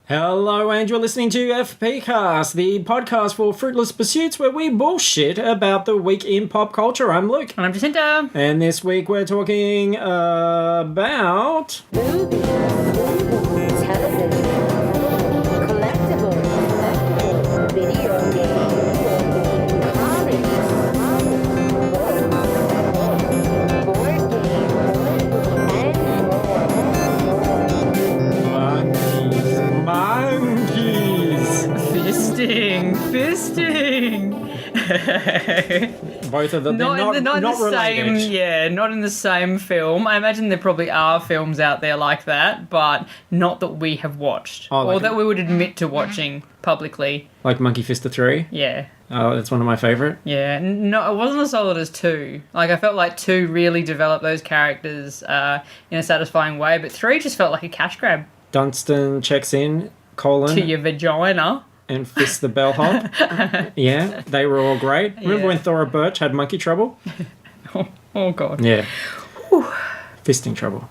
Hello, and you're listening to FPcast, the podcast for Fruitless Pursuits, where we bullshit about the week in pop culture. I'm Luke. And I'm Jacinta. And this week we're talking about... movies, television, collectibles, video games, comics, board games, and more. Monkeys. Fisting. Both of them. Not in the related. same. Yeah, not in the same film. I imagine there probably are films out there like that, but not that we have watched, or that we would admit to watching publicly. Like Monkey Fister 3? Yeah. Oh, that's one of my favourite. Yeah, no, it wasn't as solid as 2. Like, I felt like 2 really developed those characters in a satisfying way, but 3 just felt like a cash grab. Dunstan checks in, To your vagina. and fists the bellhop. Yeah, they were all great. Remember when Thora Birch had monkey trouble? Oh God. Yeah. Fisting trouble.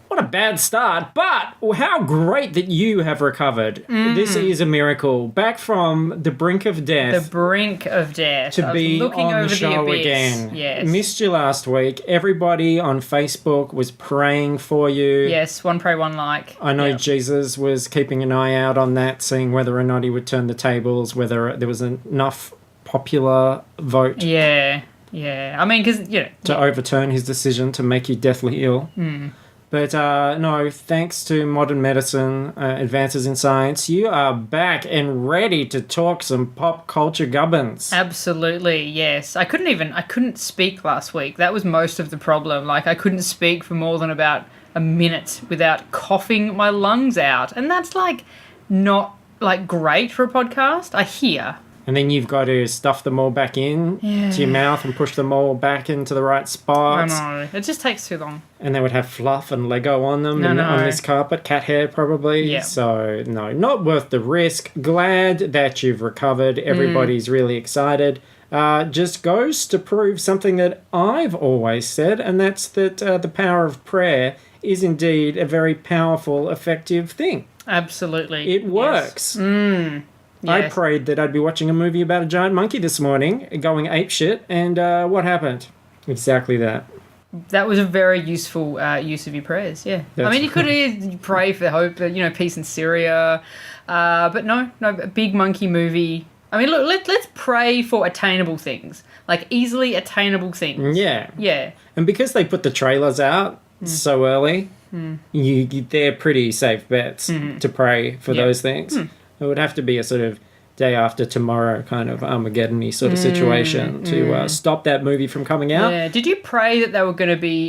What a bad start, but how great that you have recovered. This is a miracle. Back from the brink of death. The brink of death. To be on the show again. Yes. Missed you last week. Everybody on Facebook was praying for you. Yes, one pray, one like. I know Yep. Jesus was keeping an eye out on that, seeing whether or not he would turn the tables, whether there was enough popular vote Yeah. I mean, because, to overturn his decision to make you deathly ill. But no, thanks to modern medicine, advances in science, you are back and ready to talk some pop culture gubbins. Absolutely, yes. I couldn't speak last week. That was most of the problem. Like, I couldn't speak for more than about a minute without coughing my lungs out. And that's, like, not, like, great for a podcast, I hear. And then you've got to stuff them all back in to your mouth and push them all back into the right spots. I know. It just takes too long. And they would have fluff and Lego on them No. on this carpet, cat hair probably. Yeah. So, no, not worth the risk. Glad that you've recovered. Everybody's really excited. Just goes to prove something that I've always said, and that's that the power of prayer is indeed a very powerful, effective thing. Absolutely. It works. Yes. I Yes. prayed that I'd be watching a movie about a giant monkey this morning, going apeshit, and what happened? Exactly that. That was a very useful use of your prayers, yeah. I mean, you could pray for hope, peace in Syria, but no, a big monkey movie. I mean, look, let's pray for attainable things, like easily attainable things. Yeah. Yeah. And because they put the trailers out so early, they're pretty safe bets to pray for those things. It would have to be a sort of day after tomorrow kind of Armageddon-y sort of situation to stop that movie from coming out. Yeah. Did you pray that they were going to be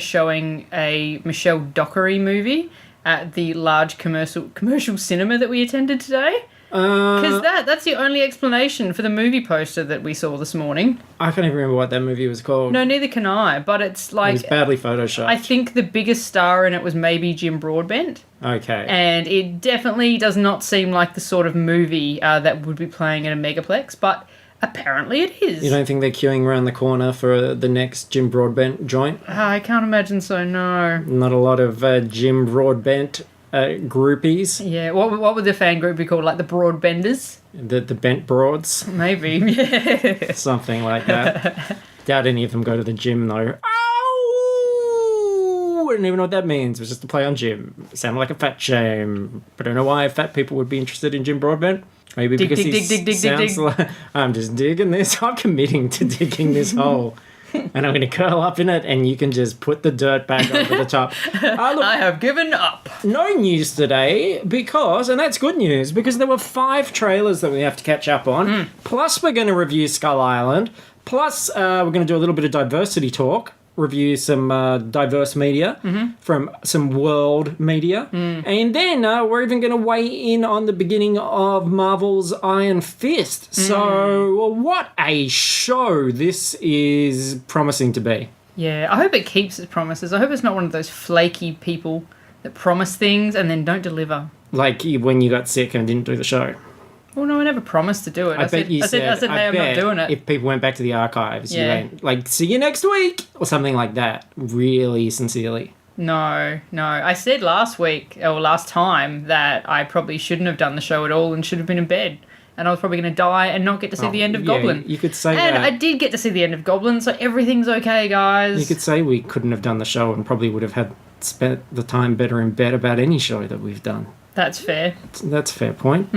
showing a Michelle Dockery movie at the large commercial cinema that we attended today? Because that's the only explanation for the movie poster that we saw this morning. I can't even remember what that movie was called. No, neither can I, but it's like... It was badly photoshopped. I think the biggest star in it was maybe Jim Broadbent. Okay. And it definitely does not seem like the sort of movie that would be playing in a megaplex, but apparently it is. You don't think they're queuing around the corner for the next Jim Broadbent joint? I can't imagine so, no. Not a lot of Jim Broadbent groupies. Yeah, what would the fan group be called? Like the Broadbenders? The Bent Broads? Maybe, yeah. Something like that. Doubt any of them go to the gym, though. Oh! I don't even know what that means. It was just a play on Jim. It sounded like a fat shame. But I don't know why fat people would be interested in Jim Broadbent. Maybe because he sounds like... I'm just digging this. I'm committing to digging this hole. And I'm going to curl up in it, and you can just put the dirt back over the top. Look, I have given up. no news today because, and that's good news, because there were 5 trailers that we have to catch up on. Plus, we're going to review Skull Island. Plus, we're going to do a little bit of diversity talk. Review some diverse media from some world media. And then we're even going to weigh in on the beginning of Marvel's Iron Fist. So what a show this is promising to be. Yeah, I hope it keeps its promises. I hope it's not one of those flaky people that promise things and then don't deliver. Like when you got sick and didn't do the show. Well, no, I never promised to do it. I said, hey, I'm not doing it. If people went back to the archives, Yeah. you went, like, see you next week, or something like that, really sincerely. No. I said last week, or last time, that I probably shouldn't have done the show at all and should have been in bed. And I was probably going to die and not get to see the end of Goblin. You could say and that. I did get to see the end of Goblin, so everything's okay, guys. You could say we couldn't have done the show and probably would have had spent the time better in bed about any show that we've done. That's fair. That's a fair point.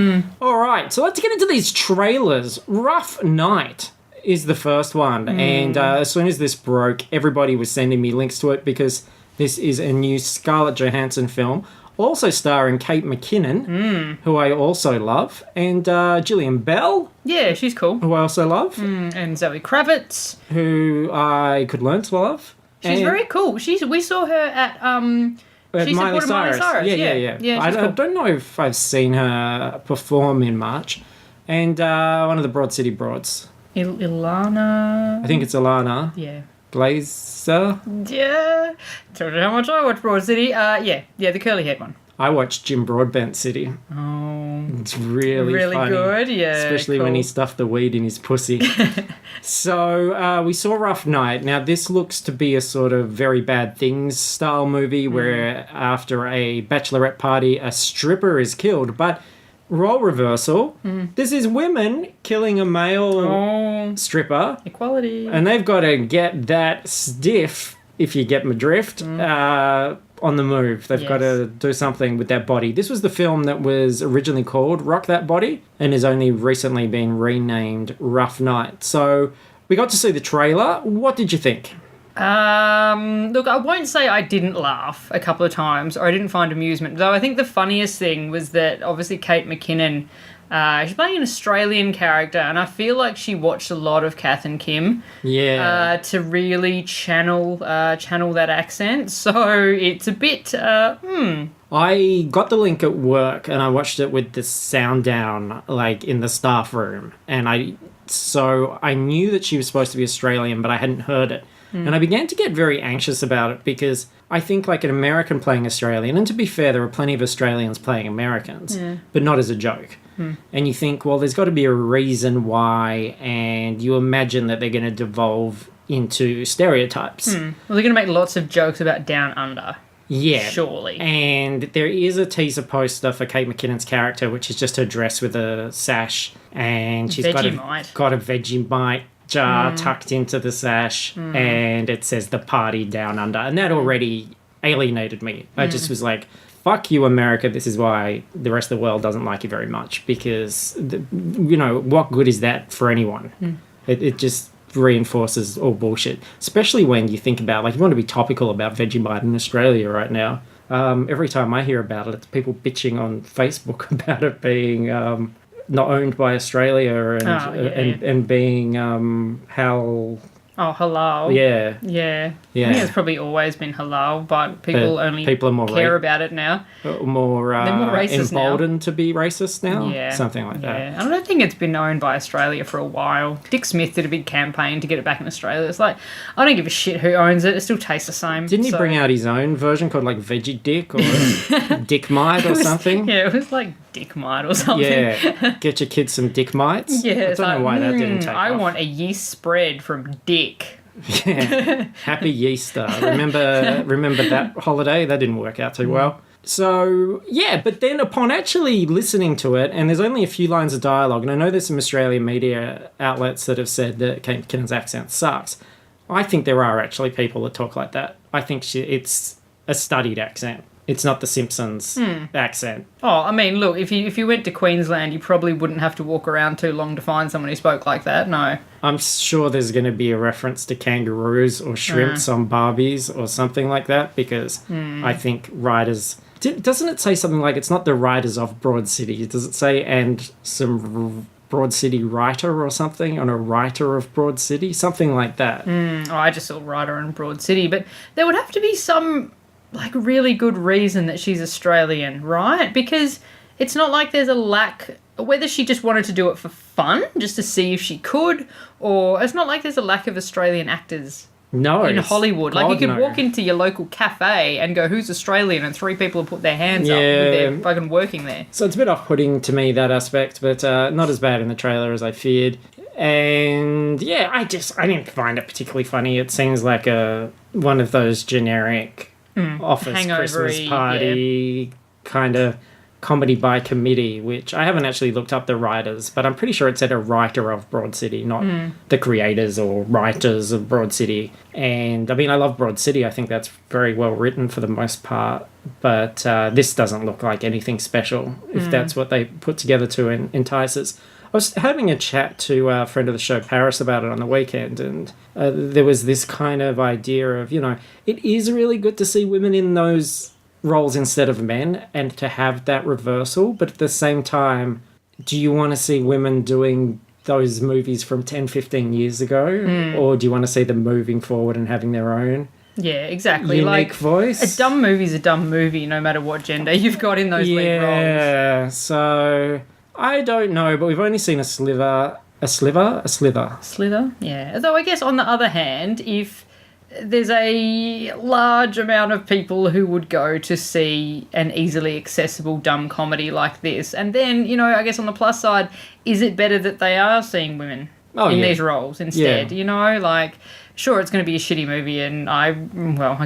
All right, so let's get into these trailers. Rough Night is the first one. And as soon as this broke, everybody was sending me links to it because this is a new Scarlett Johansson film. Also starring Kate McKinnon, who I also love, and Gillian Bell. Yeah, she's cool. Who I also love. And Zoe Kravitz. Who I could learn to love. She's very cool. We saw her at she Miley supported Miley Cyrus. Yeah, I don't know if I've seen her perform in much. And one of the Broad City Broads. Ilana. I think it's Ilana. Yeah. Glazer. Yeah. Told you how much I watch Broad City. Yeah, the curly haired one. I watched Jim Broadbent City. Oh. It's really funny. Good, yeah. Especially when he stuffed the weed in his pussy. So we saw Rough Night. Now this looks to be a sort of Very Bad Things style movie where after a bachelorette party a stripper is killed. But role reversal. This is women killing a male stripper. Equality. And they've got to get that stiff, if you get my drift, on the move. They've got to do something with that body. This was the film that was originally called Rock That Body and has only recently been renamed Rough Night. So we got to see the trailer. What did you think? Look, I won't say I didn't laugh a couple of times or I didn't find amusement, though I think the funniest thing was that obviously Kate McKinnon, she's playing an Australian character, and I feel like she watched a lot of Kath and Kim to really channel that accent, so it's a bit, I got the link at work and I watched it with the sound down, like in the staff room, and I knew that she was supposed to be Australian, but I hadn't heard it. And I began to get very anxious about it because I think like an American playing Australian, and to be fair, there are plenty of Australians playing Americans, but not as a joke. And you think, well, there's got to be a reason why, and you imagine that they're going to devolve into stereotypes. Well, they're going to make lots of jokes about Down Under. Yeah. Surely. And there is a teaser poster for Kate McKinnon's character, which is just her dress with a sash, and she's got a Vegemite jar tucked into the sash, and it says the party down under, and that already alienated me. I just was like, fuck you, America, this is why the rest of the world doesn't like you very much, because what good is that for anyone? It just reinforces all bullshit, especially when you think about, like, you want to be topical about Vegemite in Australia right now. Every time I hear about it, it's people bitching on Facebook about it being not owned by Australia and being halal. Yeah. I think it's probably always been halal, but people are more care about it now. They're more racist emboldened now. To be racist now. Yeah, something like that. Yeah, I don't think it's been owned by Australia for a while. Dick Smith did a big campaign to get it back in Australia. It's like, I don't give a shit who owns it. It still tastes the same. Didn't he bring out his own version called like Veggie Dick or Dick Mite or something? Yeah, it was like Dick Mite or something. Yeah, get your kids some Dick Mites. Yeah, I don't know why that didn't take I off. want a yeast spread from Dick. Yeah, Happy Yeaster. Remember that holiday? That didn't work out too well. So, yeah, but then upon actually listening to it, and there's only a few lines of dialogue, and I know there's some Australian media outlets that have said that Kate McKinnon's accent sucks. I think there are actually people that talk like that. I think it's a studied accent. It's not the Simpsons accent. Oh, I mean, look, if you went to Queensland, you probably wouldn't have to walk around too long to find someone who spoke like that, no. I'm sure there's going to be a reference to kangaroos or shrimps on Barbies or something like that, because I think writers... Doesn't it say something like, it's not the writers of Broad City? Does it say, and some Broad City writer or something, on a writer of Broad City? Something like that. Oh, I just saw writer in Broad City, but there would have to be some... like really good reason that she's Australian, right? Because it's not like there's a lack, whether she just wanted to do it for fun, just to see if she could, or it's not like there's a lack of Australian actors in Hollywood. Like, you could walk into your local cafe and go, who's Australian? And 3 people have put their hands up with their fucking working there. So it's a bit off-putting to me, that aspect, but not as bad in the trailer as I feared. And yeah, I didn't find it particularly funny. It seems like one of those generic office Hangover-y, Christmas party kind of comedy by committee, which I haven't actually looked up the writers, but I'm pretty sure it said a writer of Broad City, not the creators or writers of Broad City. And I mean, I love Broad City. I think that's very well written for the most part, but this doesn't look like anything special if that's what they put together to entice us. I was having a chat to a friend of the show, Paris, about it on the weekend, and there was this kind of idea of, it is really good to see women in those roles instead of men and to have that reversal, but at the same time, do you want to see women doing those movies from 10, 15 years ago, or do you want to see them moving forward and having their own exactly unique voice? A dumb movie's a dumb movie no matter what gender you've got in those lead roles. Yeah, so I don't know, but we've only seen a slither. Yeah. Although I guess on the other hand, if there's a large amount of people who would go to see an easily accessible dumb comedy like this, and then, I guess on the plus side, is it better that they are seeing women in these roles instead? Sure, it's going to be a shitty movie, and I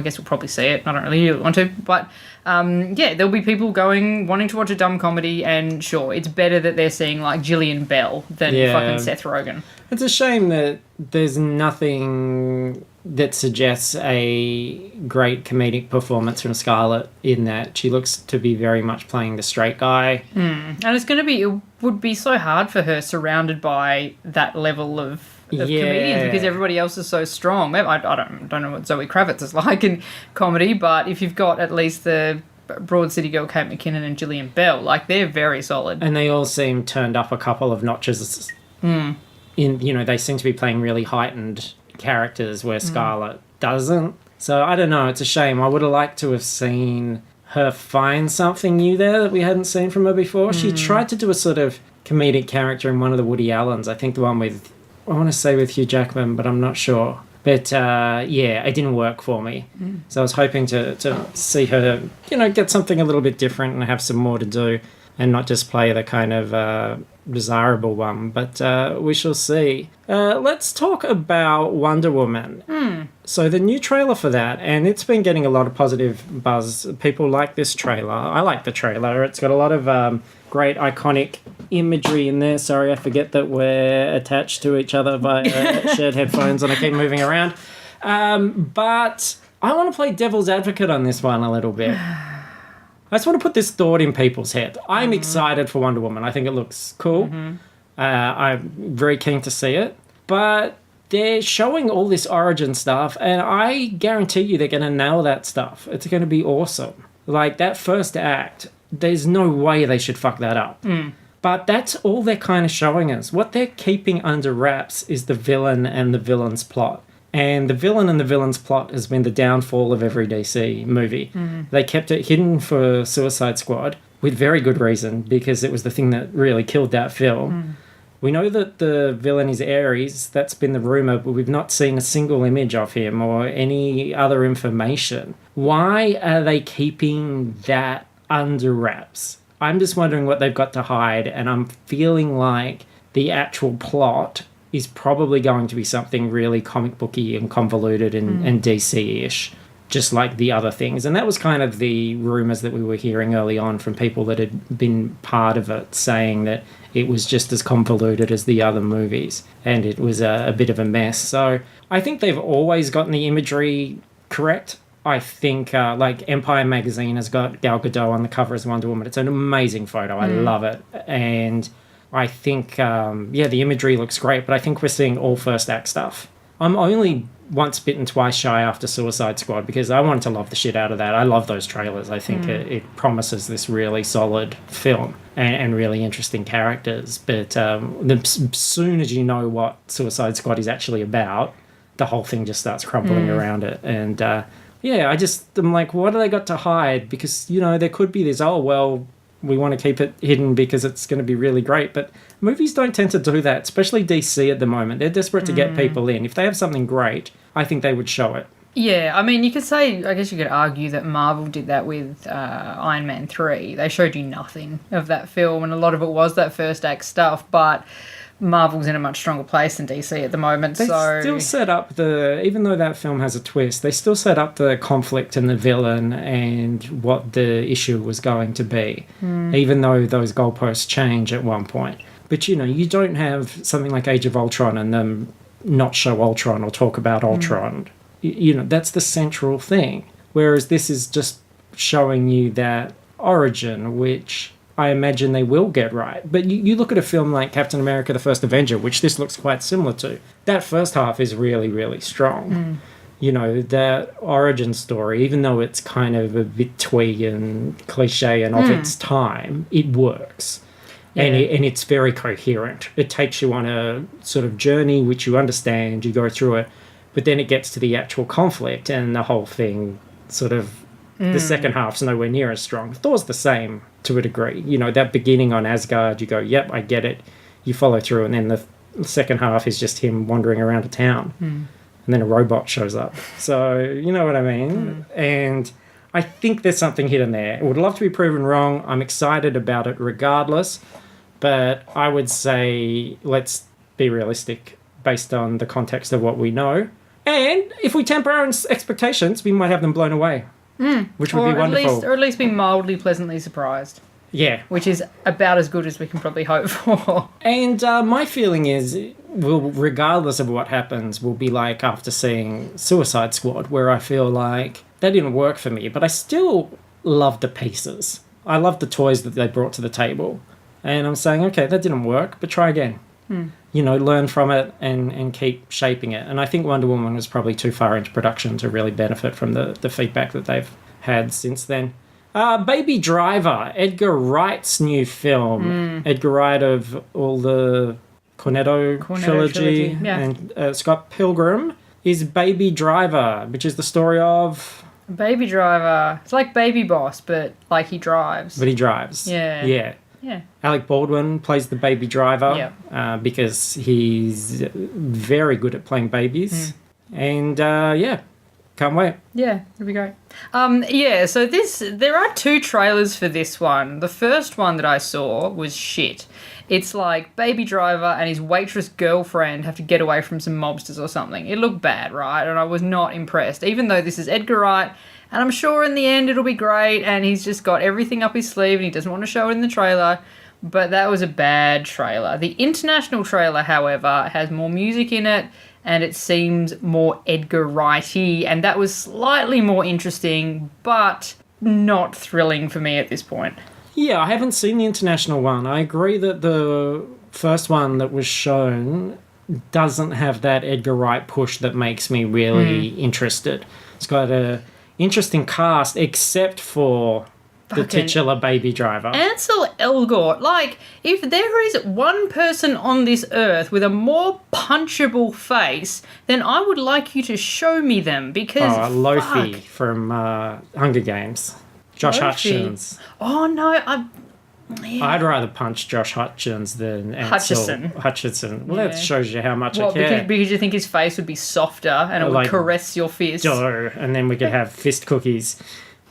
guess we'll probably see it. I don't really want to, but there'll be people wanting to watch a dumb comedy, and sure, it's better that they're seeing like Gillian Bell than fucking Seth Rogen. It's a shame that there's nothing that suggests a great comedic performance from Scarlett in that. She looks to be very much playing the straight guy. And it would be so hard for her surrounded by that level of comedians because everybody else is so strong. I don't know what Zoe Kravitz is like in comedy, but if you've got at least the Broad City girl Kate McKinnon and Gillian Bell, they're very solid. And they all seem turned up a couple of notches. They seem to be playing really heightened characters where Scarlett doesn't. So I don't know, it's a shame. I would have liked to have seen her find something new there that we hadn't seen from her before. She tried to do a sort of comedic character in one of the Woody Allens. I think the one with, I want to say with Hugh Jackman, but I'm not sure. But it didn't work for me. So I was hoping to see her, get something a little bit different and have some more to do and not just play the kind of desirable one. But we shall see. Let's talk about Wonder Woman. So the new trailer for that, and it's been getting a lot of positive buzz. People like this trailer. I like the trailer. It's got a lot of great iconic imagery in there. Sorry, I forget that we're attached to each other by shared headphones and I keep moving around. But I want to play devil's advocate on this one a little bit. I just want to put this thought in people's head. I'm excited for Wonder Woman. I think it looks cool. I'm very keen to see it. But they're showing all this origin stuff, and I guarantee you they're going to nail that stuff. It's going to be awesome. Like, that first act, there's no way they should fuck that up. But that's all they're kind of showing us. What they're keeping under wraps is the villain and the villain's plot. And the villain and the villain's plot has been the downfall of every DC movie. They kept it hidden for Suicide Squad with very good reason, because it was the thing that really killed that film. We know that the villain is Ares. That's been the rumour, but we've not seen a single image of him or any other information. Why are they keeping that under wraps? I'm just wondering what they've got to hide, and I'm feeling like the actual plot is probably going to be something really comic booky and convoluted and DC-ish, just like the other things. And that was kind of the rumours that we were hearing early on from people that had been part of it, saying that it was just as convoluted as the other movies, and it was a bit of a mess. So I think they've always gotten the imagery correct. I think, Empire Magazine has got Gal Gadot on the cover as Wonder Woman. It's an amazing photo. I love it. And I think, the imagery looks great, but I think we're seeing all first act stuff. I'm only once bitten, twice shy after Suicide Squad, because I wanted to love the shit out of that. I love those trailers. I think it promises this really solid film and really interesting characters. But as soon as you know what Suicide Squad is actually about, the whole thing just starts crumbling around it. And, I'm like, what do they got to hide? Because, there could be this, we want to keep it hidden because it's going to be really great. But movies don't tend to do that, especially DC at the moment. They're desperate to get people in. If they have something great, I think they would show it. Yeah, I mean, you could argue that Marvel did that with Iron Man 3. They showed you nothing of that film, and a lot of it was that first act stuff. But Marvel's in a much stronger place than DC at the moment. They So still set up even though that film has a twist, they still set up the conflict and the villain and what the issue was going to be, even though those goalposts change at one point. But, you don't have something like Age of Ultron and them not show Ultron or talk about Ultron. That's the central thing. Whereas this is just showing you that origin, which I imagine they will get right. But you look at a film like Captain America the First Avenger, which this looks quite similar to. That first half is really, really strong. That origin story, even though it's kind of a bit twee and cliche and of its time, it works. Yeah. And it's very coherent. It takes you on a sort of journey which you understand, you go through it, but then it gets to the actual conflict and the whole thing sort of, the second half's nowhere near as strong. Thor's the same to a degree. That beginning on Asgard, you go, yep, I get it. You follow through, and then the second half is just him wandering around a town. And then a robot shows up. So, you know what I mean? And I think there's something hidden there. I would love to be proven wrong. I'm excited about it regardless. But I would say let's be realistic based on the context of what we know. And if we temper our own expectations, we might have them blown away. Which would be wonderful. Or at least be mildly pleasantly surprised. Yeah. Which is about as good as we can probably hope for. And my feeling is, regardless of what happens, will be like after seeing Suicide Squad, where I feel like that didn't work for me, but I still love the pieces. I love the toys that they brought to the table. And I'm saying, okay, that didn't work, but try again. Learn from it and keep shaping it. And I think Wonder Woman was probably too far into production to really benefit from the feedback that they've had since then. Baby Driver, Edgar Wright's new film. Edgar Wright of all the Cornetto trilogy. Yeah. And Scott Pilgrim is Baby Driver, which is the story of... Baby Driver. It's like Baby Boss, but like he drives. But he drives. Yeah. Yeah. Yeah. Alec Baldwin plays the baby driver because he's very good at playing babies. And, can't wait. Yeah, it'll be great. So there are 2 trailers for this one. The first one that I saw was shit. It's like Baby Driver and his waitress girlfriend have to get away from some mobsters or something. It looked bad, right? And I was not impressed, even though this is Edgar Wright. And I'm sure in the end it'll be great, and he's just got everything up his sleeve and he doesn't want to show it in the trailer. But that was a bad trailer. The international trailer, however, has more music in it, and it seems more Edgar Wright-y, and that was slightly more interesting, but not thrilling for me at this point. Yeah, I haven't seen the international one. I agree that the first one that was shown doesn't have that Edgar Wright push that makes me really interested. It's got a interesting cast, except for the titular Baby Driver. Ansel Elgort. Like, if there is one person on this earth with a more punchable face, then I would like you to show me them, because Lofi from Hunger Games. Josh Hutchins. Oh, no, I'd rather punch Josh Hutchins than Ansel Hutchinson. Well, that shows you how much I care. Because you think his face would be softer and it would caress your fist. And then we could have fist cookies.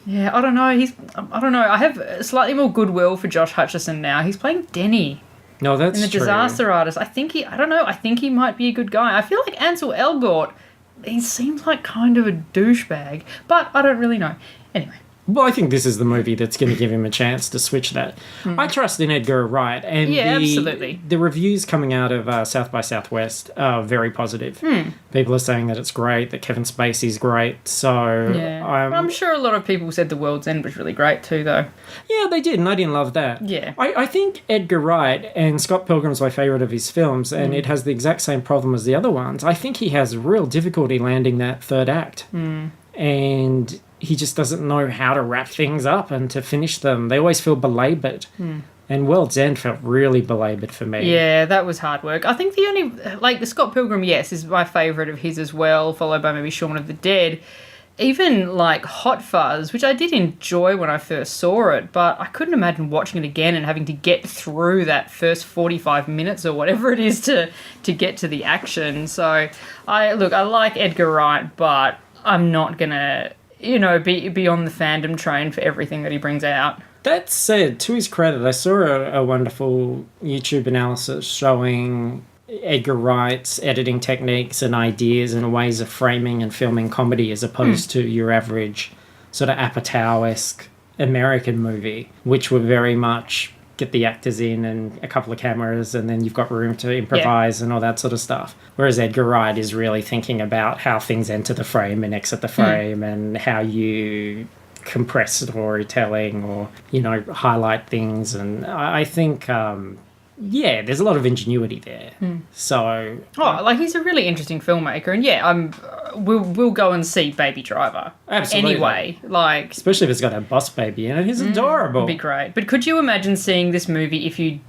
Yeah, I don't know. I don't know. I have slightly more goodwill for Josh Hutcherson now. He's playing Denny. No, that's in The Disaster Artist. I think he might be a good guy. I feel like Ansel Elgort, he seems like kind of a douchebag, but I don't really know. Anyway. Well, I think this is the movie that's going to give him a chance to switch that. I trust in Edgar Wright. And absolutely. The reviews coming out of South by Southwest are very positive. People are saying that it's great, that Kevin Spacey's great. So I'm sure a lot of people said The World's End was really great too, though. Yeah, they did, and I didn't love that. Yeah. I think Edgar Wright, and Scott Pilgrim's my favourite of his films, and it has the exact same problem as the other ones. I think he has real difficulty landing that third act. And he just doesn't know how to wrap things up and to finish them. They always feel belaboured. And World's End felt really belaboured for me. Yeah, that was hard work. I think the only... the Scott Pilgrim, yes, is my favourite of his as well, followed by maybe Shaun of the Dead. Even, Hot Fuzz, which I did enjoy when I first saw it, but I couldn't imagine watching it again and having to get through that first 45 minutes or whatever it is to get to the action. So, I like Edgar Wright, but I'm not going to... be on the fandom train for everything that he brings out. That said, to his credit, I saw a wonderful YouTube analysis showing Edgar Wright's editing techniques and ideas and ways of framing and filming comedy as opposed to your average sort of Apatow-esque American movie, which were very much get the actors in and a couple of cameras and then you've got room to improvise and all that sort of stuff. Whereas Edgar Wright is really thinking about how things enter the frame and exit the frame and how you compress storytelling or, highlight things. And I think, there's a lot of ingenuity there. So... he's a really interesting filmmaker. And we'll go and see Baby Driver. Absolutely. Anyway, especially if it's got a boss baby in it. He's adorable. It'd be great. But could you imagine seeing this movie if it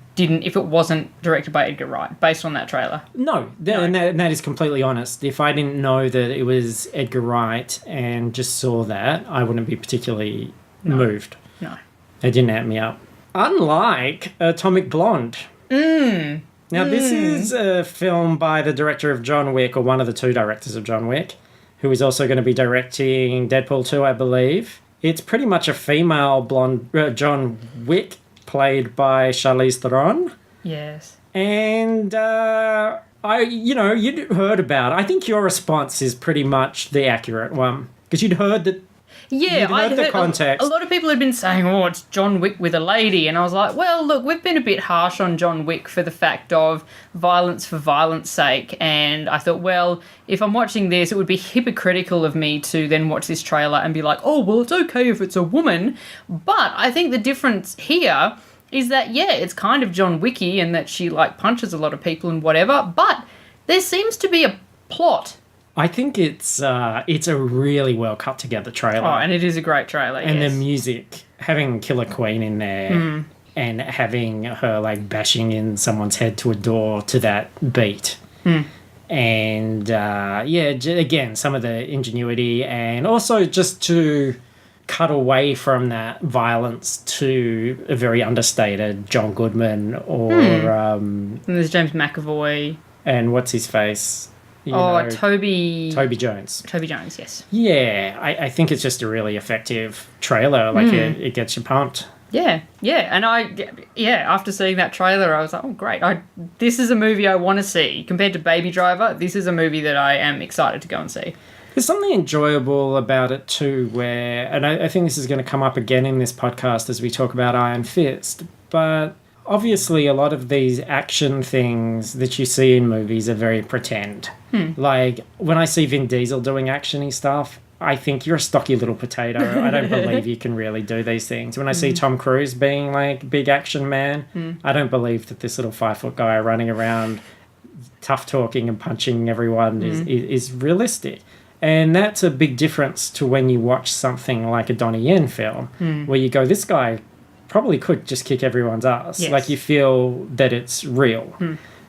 wasn't directed by Edgar Wright, based on that trailer? No. And that is completely honest. If I didn't know that it was Edgar Wright and just saw that, I wouldn't be particularly moved. No. It didn't amp me up. Unlike Atomic Blonde. Now, this is a film by the director of John Wick, or one of the two directors of John Wick, who is also going to be directing Deadpool 2, I believe. It's pretty much a female blonde John Wick, played by Charlize Theron. Yes. And you'd heard about it. I think your response is pretty much the accurate one, because you'd heard that. Yeah, I heard the context. A lot of people had been saying, it's John Wick with a lady. And I was like, well, look, we've been a bit harsh on John Wick for the fact of violence for violence sake. And I thought, well, if I'm watching this, it would be hypocritical of me to then watch this trailer and be like, it's okay if it's a woman. But I think the difference here is that, it's kind of John Wicky and that she, punches a lot of people and whatever. But there seems to be a plot. I think it's a really well cut together trailer. Oh, and it is a great trailer, and the music, having Killer Queen in there and having her bashing in someone's head to a door to that beat. And again, some of the ingenuity and also just to cut away from that violence to a very understated John Goodman or... and there's James McAvoy. And what's his face? Toby Jones. Toby Jones, yes. Yeah, I think it's just a really effective trailer. It gets you pumped. Yeah. And after seeing that trailer, I was like, oh, great. This is a movie I want to see. Compared to Baby Driver, this is a movie that I am excited to go and see. There's something enjoyable about it too, and I think this is going to come up again in this podcast as we talk about Iron Fist, but... Obviously, a lot of these action things that you see in movies are very pretend. Like, when I see Vin Diesel doing action-y stuff, I think you're a stocky little potato. I don't believe you can really do these things. When I see Tom Cruise being, big action man, I don't believe that this little 5-foot guy running around tough-talking and punching everyone is realistic. And that's a big difference to when you watch something like a Donnie Yen film, where you go, this guy... probably could just kick everyone's ass. Yes. You feel that it's real.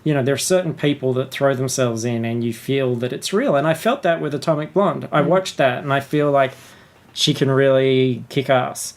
There are certain people that throw themselves in and you feel that it's real. And I felt that with Atomic Blonde. I watched that and I feel like she can really kick ass.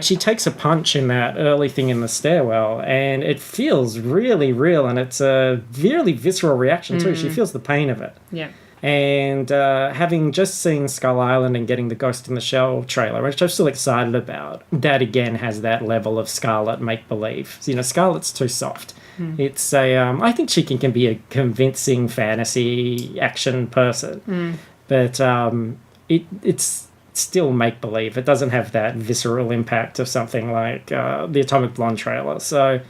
She takes a punch in that early thing in the stairwell and it feels really real and it's a really visceral reaction too. She feels the pain of it. Yeah. And having just seen Skull Island and getting the Ghost in the Shell trailer, which I'm still excited about, that again has that level of Scarlet make-believe. Scarlet's too soft. It's I think she can be a convincing fantasy action person. But it's still make-believe. It doesn't have that visceral impact of something like the Atomic Blonde trailer. So...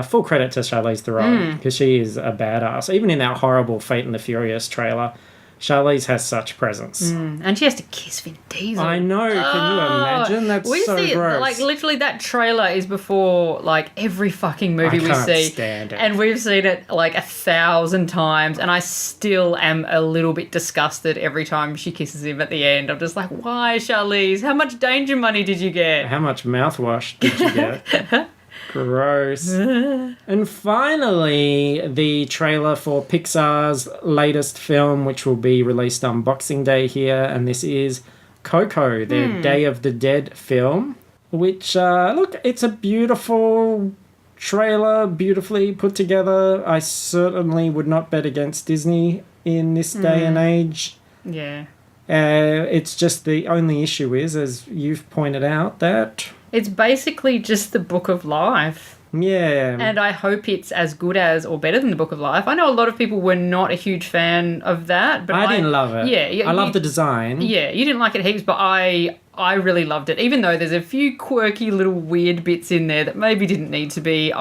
full credit to Charlize Theron because she is a badass. Even in that horrible Fate and the Furious trailer, Charlize has such presence. And she has to kiss Vin Diesel. I know. Can you imagine? That's so gross. Literally, that trailer is before every fucking movie we see. I can't stand it. And we've seen it 1,000 times, and I still am a little bit disgusted every time she kisses him at the end. I'm just like, why, Charlize? How much danger money did you get? How much mouthwash did you get? Gross. And finally, the trailer for Pixar's latest film, which will be released on Boxing Day here, and this is Coco, their Day of the Dead film, which, it's a beautiful trailer, beautifully put together. I certainly would not bet against Disney in this day and age. Yeah. It's just the only issue is, as you've pointed out, that It's basically just the Book of Life. yeah, And I hope it's as good as or better than the Book of Life. I know a lot of people were not a huge fan of that, but I didn't love it. Yeah, I love the design. Yeah, you didn't like it heaps, but I really loved it. Even though there's a few quirky little weird bits in there that maybe didn't need to be.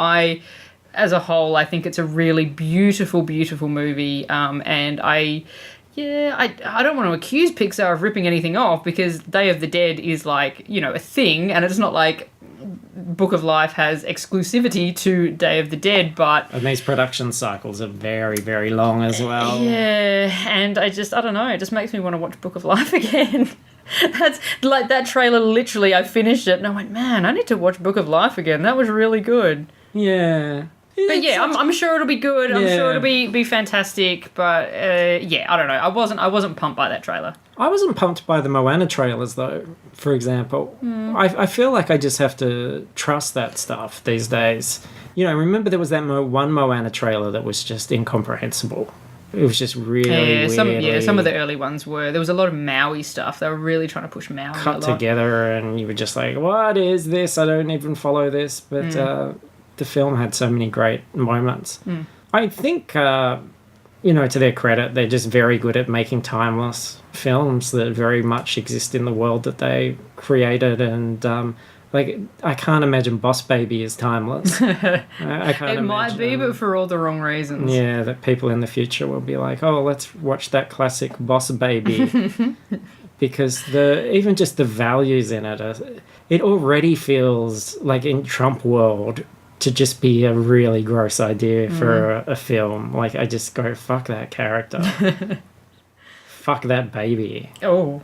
As a whole, I think it's a really beautiful, beautiful movie. And I don't want to accuse Pixar of ripping anything off because Day of the Dead is like, a thing, and it's not like Book of Life has exclusivity to Day of the Dead, but And these production cycles are very, very long as well. yeah, and I don't know, it just makes me want to watch Book of Life again. That's like that trailer, literally, I finished it and I went, man, I need to watch Book of Life again. That was really good. Yeah. But yeah, I'm sure it'll be good. I'm Yeah. sure it'll be fantastic. But yeah, I don't know. I wasn't pumped by that trailer. I wasn't pumped by the Moana trailers, though, for example. I feel like I just have to trust that stuff these days. Remember there was that one Moana trailer that was just incomprehensible. It was just really weirdly Some of the early ones were. There was a lot of Maui stuff. They were really trying to push Maui a cut lot. together, and you were just like, what is this? I don't even follow this. But the film had so many great moments. I think, to their credit, they're just very good at making timeless films that very much exist in the world that they created. And, I can't imagine Boss Baby is timeless. I can't It might be, but for all the wrong reasons. Yeah, that people in the future will be like, oh, let's watch that classic Boss Baby. Because even just the values in it already feels like in Trump world to just be a really gross idea for a film. Like, I just go, fuck that character. Fuck that baby. Oh,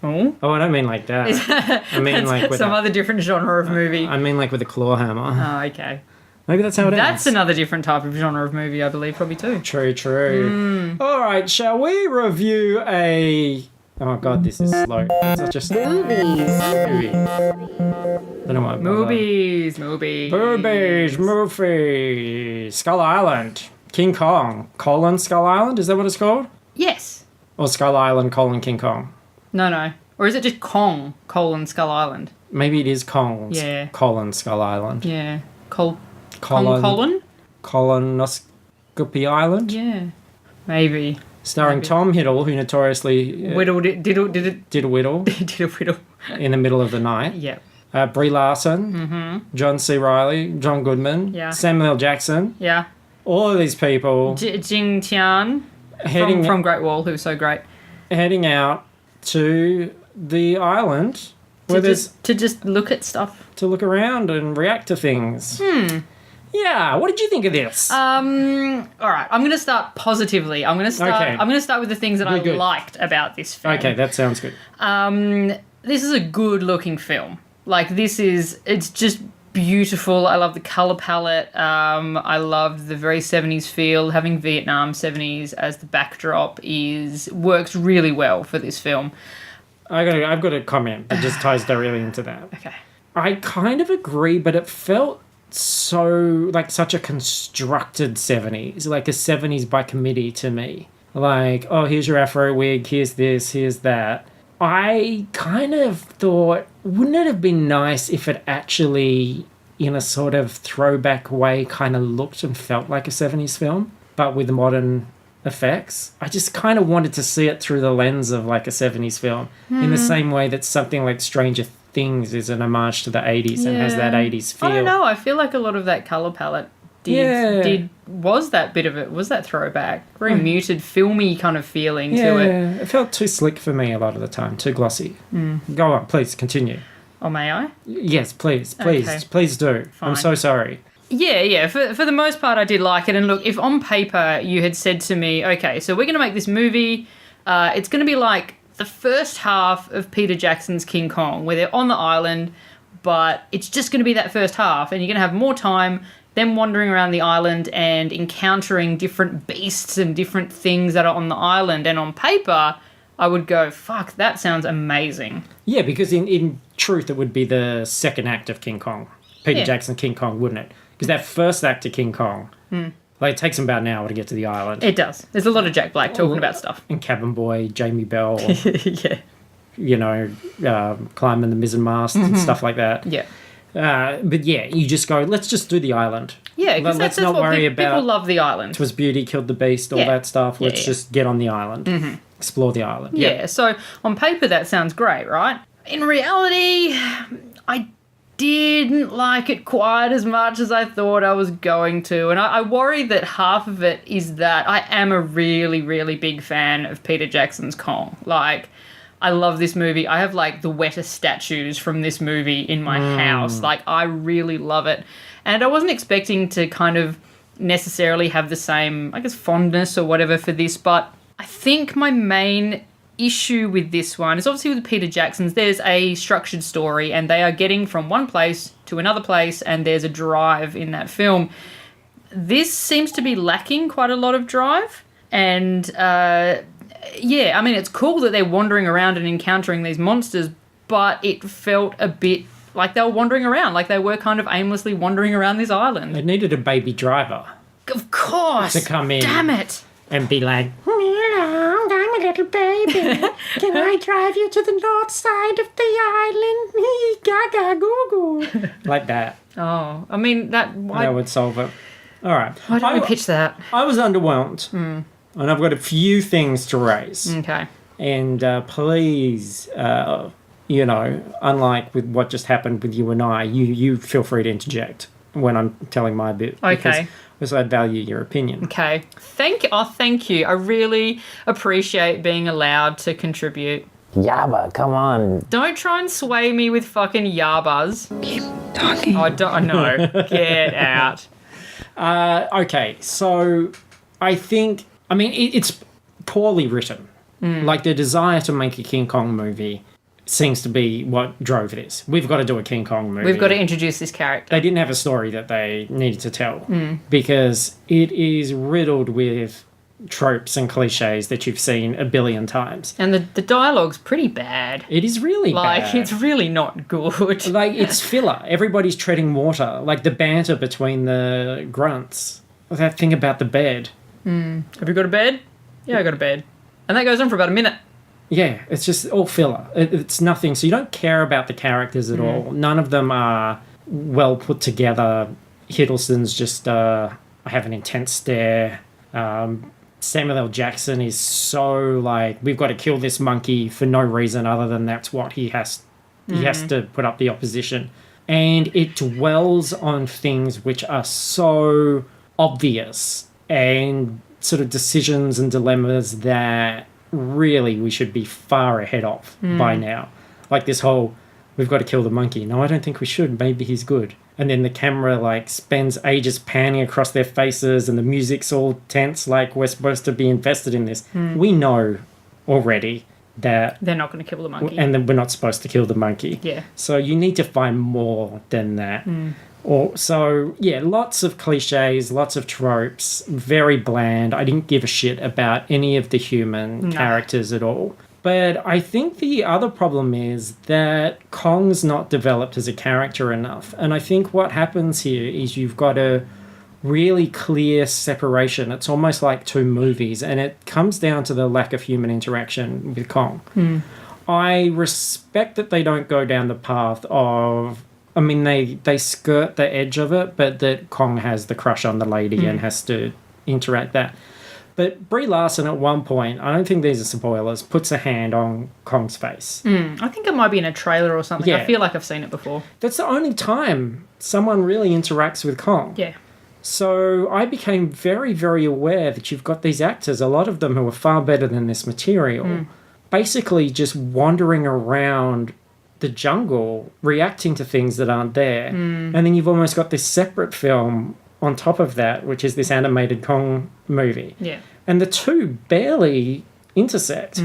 I don't mean like that. I mean like with some other different genre of movie. I mean like with a claw hammer. Oh, okay. Maybe that's how it That's ends. another different type of genre of movie, I believe, probably too. True. All right, shall we review a... Oh, God, this is slow. It's not just... Movies. Movie. Don't know what... Movies. Movies. Skull Island. King Kong. Skull Island? Is that what it's called? Yes. Or Skull Island, King Kong? No. Or is it just Kong, Skull Island? Maybe it is Kong's. Yeah. Skull Island. Yeah. Colonoscopy Island? Yeah. Maybe. Starring Tom Hiddle, who notoriously Whittled it. Did did a whittle a whittle. in the middle of the night. Yeah. Brie Larson, John C. Reilly, John Goodman, Yeah. Samuel L. Jackson. Yeah. All of these people Jing Tian heading from Great Wall, who's so great. heading out to the island where To just look at stuff. to look around and react to things. Yeah, what did you think of this? All right, I'm going to start positively. I'm going to start with the things that I Good. liked about this film. Okay, that sounds good. This is a good-looking film. Like, it's just beautiful. I love the color palette. I love the very 70s feel. Having Vietnam 70s as the backdrop works really well for this film. I've got a comment that just ties directly into that. Okay. I kind of agree, but it felt such a constructed 70s, like a 70s by committee to me. Like, oh, here's your afro wig, here's this, here's that. I kind of thought, wouldn't it have been nice if it actually, in a sort of throwback way, kind of looked and felt like a 70s film, but with modern effects? I just kind of wanted to see it through the lens of like a 70s film, in the same way that something like Stranger Things is an homage to the 80s and has that 80s feel. I don't know. I feel like a lot of that color palette was that bit of it, was that throwback. Very muted, filmy kind of feeling to it. It felt too slick for me a lot of the time, too glossy. Go on, please, continue. Oh, may I? Yes, please do. Fine. I'm so sorry. Yeah. For the most part, I did like it. And look, if on paper you had said to me, okay, so we're going to make this movie, it's going to be like the first half of Peter Jackson's King Kong, where they're on the island, but it's just going to be that first half, and you're going to have more time them wandering around the island and encountering different beasts and different things that are on the island. And on paper, I would go, fuck, that sounds amazing. Yeah, because in truth, it would be the second act of King Kong. Peter Jackson King Kong, wouldn't it? Because that first act of King Kong Like, it takes them about an hour to get to the island. It does. There's a lot of Jack Black talking about stuff. And Cabin Boy, Jamie Bell, Yeah. you know, climbing the mizzen mast and stuff like that. Yeah. But yeah, you just go, let's just do the island. Yeah, because Let's that's not what worry people about love the island. Twas Beauty Killed the Beast, all Yeah. that stuff. Let's Yeah. just get on the island. Explore the island. Yeah, so on paper that sounds great, right? In reality, I didn't like it quite as much as I thought I was going to. And I worry that half of it is that I am a really, really big fan of Peter Jackson's Kong. Like, I love this movie. I have, like, the wettest statues from this movie in my house. Like, I really love it. And I wasn't expecting to kind of necessarily have the same, I guess, fondness or whatever for this, but I think my main issue with this one is obviously with Peter Jackson's, there's a structured story and they are getting from one place to another place and there's a drive in that film. This seems to be lacking quite a lot of drive. And, yeah, I mean, it's cool that they're wandering around and encountering these monsters, but it felt a bit like they were wandering around, like they were kind of aimlessly wandering around this island. It needed a baby driver Of course! to come in Damn it! and be like, hello, I'm a little baby. Can I drive you to the north side of the island? Gaga goo goo. Like that. Oh, I mean, that would solve it. All right. why don't we pitch that? I was underwhelmed. And I've got a few things to raise. Okay. And please, you know, unlike with what just happened with you and I, you feel free to interject when I'm telling my bit. Okay. Because I value your opinion. Okay. Thank you. I really appreciate being allowed to contribute. Yabba, come on. Don't try and sway me with fucking yabas. Keep talking. Oh, no. Get out. Okay, so I think, I mean, it's poorly written. Like, the desire to make a King Kong movie seems to be what drove this. We've got to do a King Kong movie. We've got to introduce this character. They didn't have a story that they needed to tell because it is riddled with tropes and cliches that you've seen a billion times. And the dialogue's pretty bad. It is really Like, bad. it's really not good. Like, it's filler. Everybody's treading water. Like, the banter between the grunts. That thing about the bed. Have you got a bed? Yeah, I got a bed. And that goes on for about a minute. Yeah, it's just all filler. It's nothing. So you don't care about the characters at all. None of them are well put together. Hiddleston's just, I have an intense stare. Samuel L. Jackson is so like, we've got to kill this monkey for no reason other than that's what he has. He has to put up the opposition. And it dwells on things which are so obvious and sort of decisions and dilemmas that really we should be far ahead of by now. Like this whole, we've got to kill the monkey. No, I don't think we should. Maybe he's good. And then the camera like spends ages panning across their faces and the music's all tense like we're supposed to be invested in this. We know already that They're not going to kill the monkey. and then we're not supposed to kill the monkey. Yeah. So you need to find more than that. So, yeah, lots of cliches, lots of tropes, very bland. I didn't give a shit about any of the human characters at all. But I think the other problem is that Kong's not developed as a character enough. And I think what happens here is you've got a really clear separation. It's almost like two movies, and it comes down to the lack of human interaction with Kong. I respect that they don't go down the path of, I mean, they skirt the edge of it, but that Kong has the crush on the lady and has to interact that. But Brie Larson at one point, I don't think these are spoilers, puts a hand on Kong's face. I think it might be in a trailer or something. Yeah. I feel like I've seen it before. That's the only time someone really interacts with Kong. Yeah. So I became very, very aware that you've got these actors, a lot of them who are far better than this material, basically just wandering around the jungle, reacting to things that aren't there. And then you've almost got this separate film on top of that, which is this animated Kong movie. Yeah. And the two barely intersect.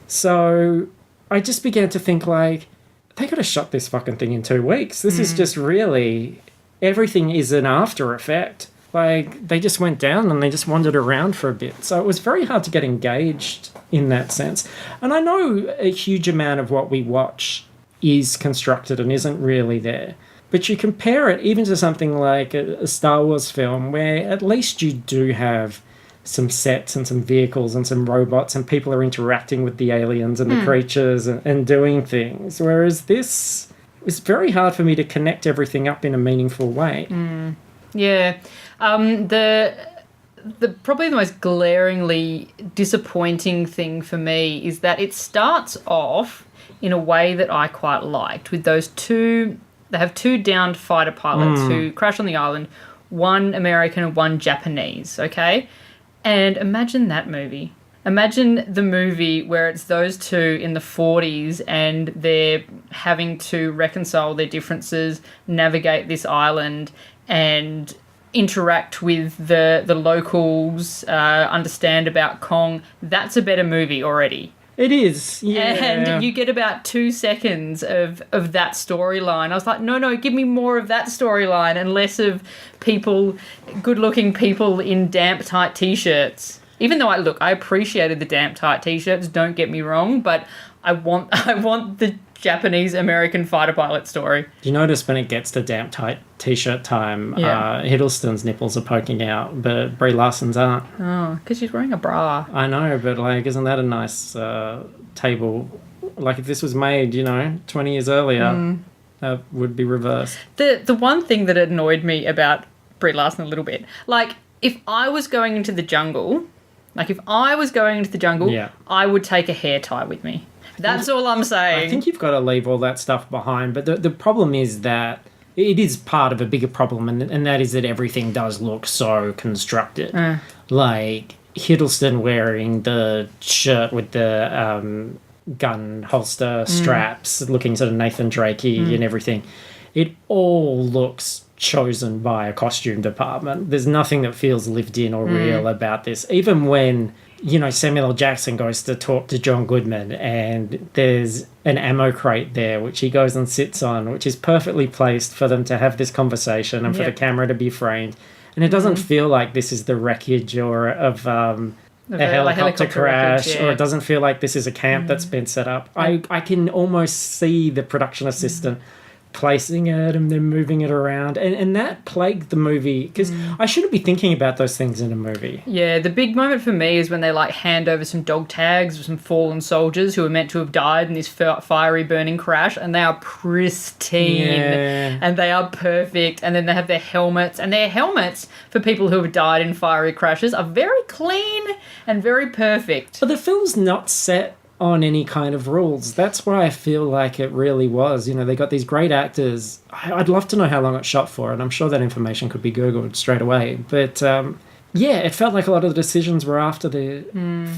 So I just began to think, like, they could have shot this fucking thing in 2 weeks. This is just really... Everything is an after effect. Like, they just went down and they just wandered around for a bit. So it was very hard to get engaged in that sense. And I know a huge amount of what we watch is constructed and isn't really there. But you compare it even to something like a Star Wars film where at least you do have some sets and some vehicles and some robots and people are interacting with the aliens and the creatures and doing things. Whereas this, it's very hard for me to connect everything up in a meaningful way. Yeah. The probably the most glaringly disappointing thing for me is that it starts off in a way that I quite liked with those two. They have two downed fighter pilots who crash on the island, one American and one Japanese, okay? And imagine that movie. Imagine the movie where it's those two in the 40s and they're having to reconcile their differences, navigate this island, and interact with the locals, understand about Kong. That's a better movie already. It is, yeah. And you get about 2 seconds of that storyline. I was like, no, give me more of that storyline and less of people, good-looking people in damp, tight T-shirts. Even though I appreciated the damp, tight T-shirts, don't get me wrong, but I want the Japanese-American fighter pilot story. Do you notice when it gets to damp, tight T-shirt time, Hiddleston's nipples are poking out, but Brie Larson's aren't? Oh, because she's wearing a bra. I know, but, like, isn't that a nice table? Like, if this was made, 20 years earlier, that would be reversed. The one thing that annoyed me about Brie Larson a little bit, like, if I was going into the jungle, I would take a hair tie with me. That's all I'm saying. I think you've got to leave all that stuff behind, but the problem is that it is part of a bigger problem, and that is that everything does look so constructed. Like Hiddleston wearing the shirt with the gun holster straps, looking sort of Nathan Drakey and everything. It all looks chosen by a costume department. There's nothing that feels lived in or real about this. Even when, Samuel L. Jackson goes to talk to John Goodman and there's an ammo crate there, which he goes and sits on, which is perfectly placed for them to have this conversation and for the camera to be framed. And it doesn't feel like this is the wreckage or of a helicopter crash, wreckage, or it doesn't feel like this is a camp that's been set up. I can almost see the production assistant placing it and then moving it around, and that plagued the movie because I shouldn't be thinking about those things in a movie. Yeah, the big moment for me is when they hand over some dog tags of some fallen soldiers who are meant to have died in this fiery burning crash, and they are pristine and they are perfect, and then they have their helmets, and their helmets for people who have died in fiery crashes are very clean and very perfect. But the film's not set on any kind of rules. That's why I feel like it really was. They got these great actors. I'd love to know how long it shot for, and I'm sure that information could be Googled straight away. But, it felt like a lot of the decisions were after the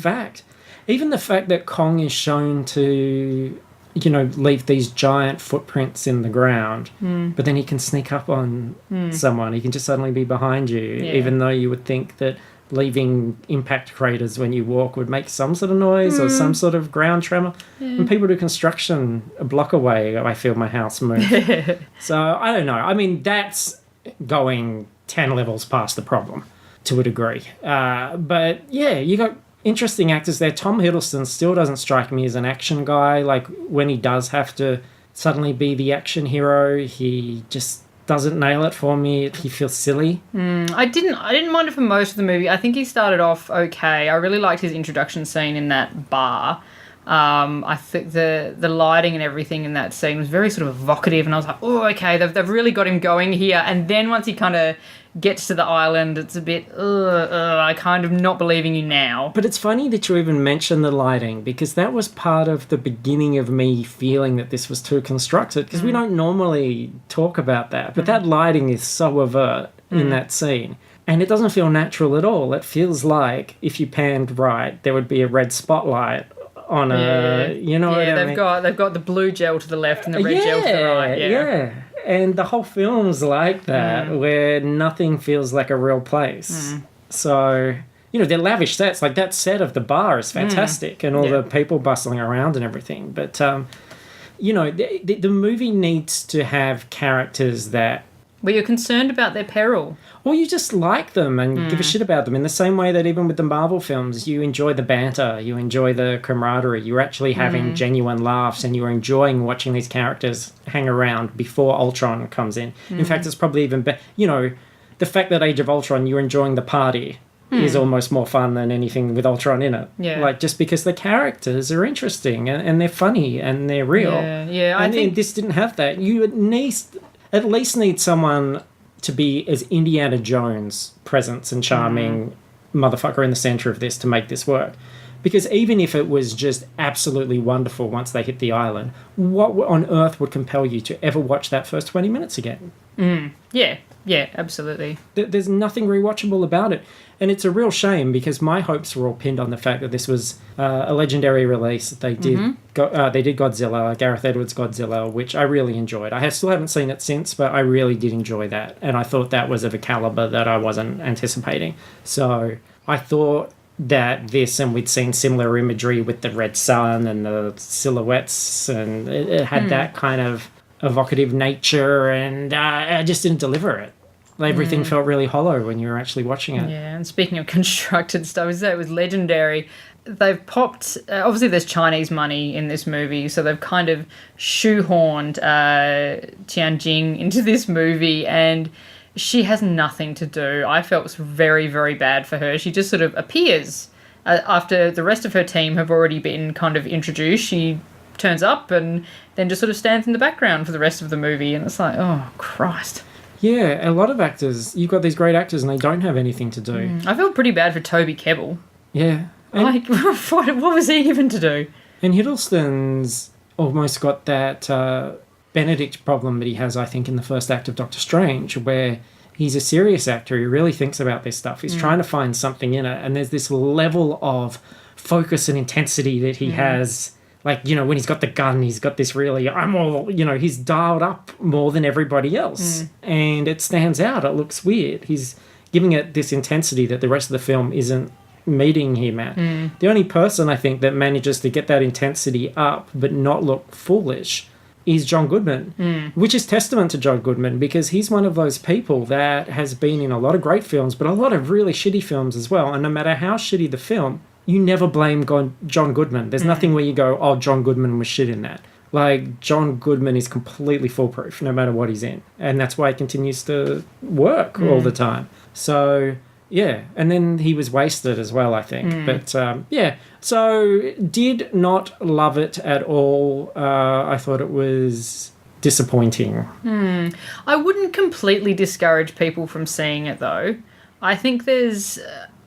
fact. Even the fact that Kong is shown to, leave these giant footprints in the ground, but then he can sneak up on someone. He can just suddenly be behind you, even though you would think that leaving impact craters when you walk would make some sort of noise or some sort of ground tremor. When people do construction a block away, I feel my house move. So, I don't know. I mean, that's going 10 levels past the problem to a degree. But, yeah, you got interesting actors there. Tom Hiddleston still doesn't strike me as an action guy. Like, when he does have to suddenly be the action hero, he just doesn't nail it for me. He feels silly. I didn't mind it for most of the movie. I think he started off okay. I really liked his introduction scene in that bar. I think the lighting and everything in that scene was very sort of evocative, and I was like, oh, okay, they've really got him going here. And then once he kind of gets to the island, it's a bit, I kind of not believing you now. But it's funny that you even mentioned the lighting, because that was part of the beginning of me feeling that this was too constructed, because we don't normally talk about that. But that lighting is so overt in that scene. And it doesn't feel natural at all. It feels like if you panned right, there would be a red spotlight on what I mean? They've got the blue gel to the left and the red gel to the right. Yeah. And the whole film's like that, where nothing feels like a real place. So, they're lavish sets. Like, that set of the bar is fantastic, and all the people bustling around and everything. But, the movie needs to have characters that Where you're concerned about their peril. Or you just like them and give a shit about them in the same way that even with the Marvel films, you enjoy the banter, you enjoy the camaraderie, you're actually having genuine laughs and you're enjoying watching these characters hang around before Ultron comes in. In fact, it's probably even better. You know, the fact that Age of Ultron, you're enjoying the party is almost more fun than anything with Ultron in it. Yeah. Like, just because the characters are interesting and they're funny and they're real. Yeah, I And think... this didn't have that. You at least need someone to be as Indiana Jones presence and charming motherfucker in the center of this to make this work. Because even if it was just absolutely wonderful once they hit the island, what on earth would compel you to ever watch that first 20 minutes again? Yeah, absolutely. There's nothing rewatchable about it. And it's a real shame because my hopes were all pinned on the fact that this was a legendary release. They did they did Godzilla, Gareth Edwards' Godzilla, which I really enjoyed. I still haven't seen it since, but I really did enjoy that. And I thought that was of a caliber that I wasn't anticipating. So I thought that this, and we'd seen similar imagery with the red sun and the silhouettes, and it had that kind of evocative nature, and I just didn't deliver it. Everything felt really hollow when you were actually watching it. Yeah, and speaking of constructed stuff, it was legendary. They've popped... obviously, there's Chinese money in this movie, so they've kind of shoehorned Tianjing into this movie, and she has nothing to do. I felt it was very, very bad for her. She just sort of appears. After the rest of her team have already been kind of introduced, she turns up and then just sort of stands in the background for the rest of the movie, and it's like, oh, Christ. Yeah, a lot of actors, you've got these great actors and they don't have anything to do. I feel pretty bad for Toby Kebbell. Yeah. And, Like, what was he even to do? and Hiddleston's almost got that Benedict problem that he has, I think, in the first act of Doctor Strange, where he's a serious actor. He really thinks about this stuff. He's trying to find something in it. And there's this level of focus and intensity that he has. Like, you know, when he's got the gun, he's got this really, he's dialed up more than everybody else. And it stands out. It looks weird. He's giving it this intensity that the rest of the film isn't meeting him at. The only person, I think, that manages to get that intensity up but not look foolish is John Goodman, which is testament to John Goodman, because he's one of those people that has been in a lot of great films, but a lot of really shitty films as well. And no matter how shitty the film, you never blame John Goodman. There's nothing where you go, oh, John Goodman was shit in that. Like, John Goodman is completely foolproof no matter what he's in. And that's why he continues to work all the time. So, yeah. And then he was wasted as well, I think. But, yeah. So, did not love it at all. I thought it was disappointing. I wouldn't completely discourage people from seeing it, though. I think there's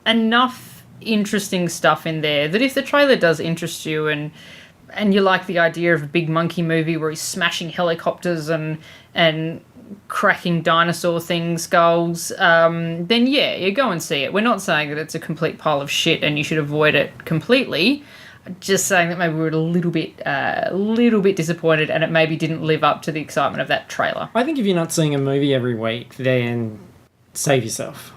enough interesting stuff in there that if the trailer does interest you and you like the idea of a big monkey movie where he's smashing helicopters and cracking dinosaur skulls, then yeah, you go and see it. We're not saying that it's a complete pile of shit and you should avoid it completely. Just saying that maybe we were a little bit disappointed and it maybe didn't live up to the excitement of that trailer. I think if you're not seeing a movie every week, then save yourself.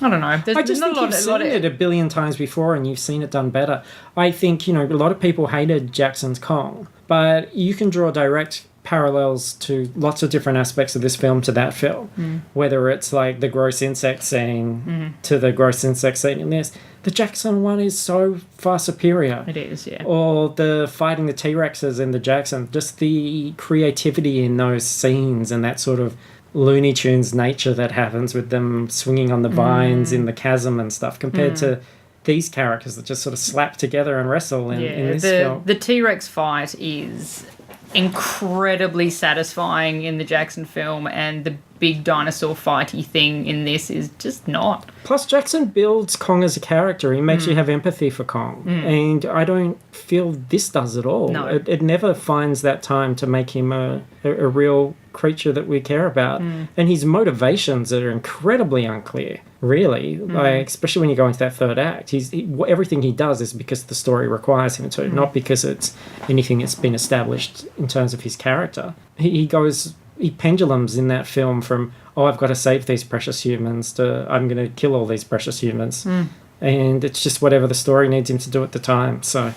I don't know. I just think you've seen it a billion times before and you've seen it done better. I think, a lot of people hated Jackson's Kong, but you can draw direct parallels to lots of different aspects of this film to that film. Whether it's like the gross insect scene to the gross insect scene in this. The Jackson one is so far superior. It is, yeah. Or the fighting the T-Rexes in the Jackson. Just the creativity in those scenes and that sort of Looney Tunes nature that happens with them swinging on the vines in the chasm and stuff compared to these characters that just sort of slap together and wrestle in this film. The T-Rex fight is incredibly satisfying in the Jackson film, and the big dinosaur fighty thing in this is just not. Plus, Jackson builds Kong as a character. He makes you have empathy for Kong. And I don't feel this does at all. No. It never finds that time to make him a real creature that we care about. And his motivations are incredibly unclear, really. Like, especially when you go into that third act. Everything he does is because the story requires him to, not because it's anything that's been established in terms of his character. He pendulums in that film from, oh, I've got to save these precious humans, to I'm going to kill all these precious humans. And it's just whatever the story needs him to do at the time. So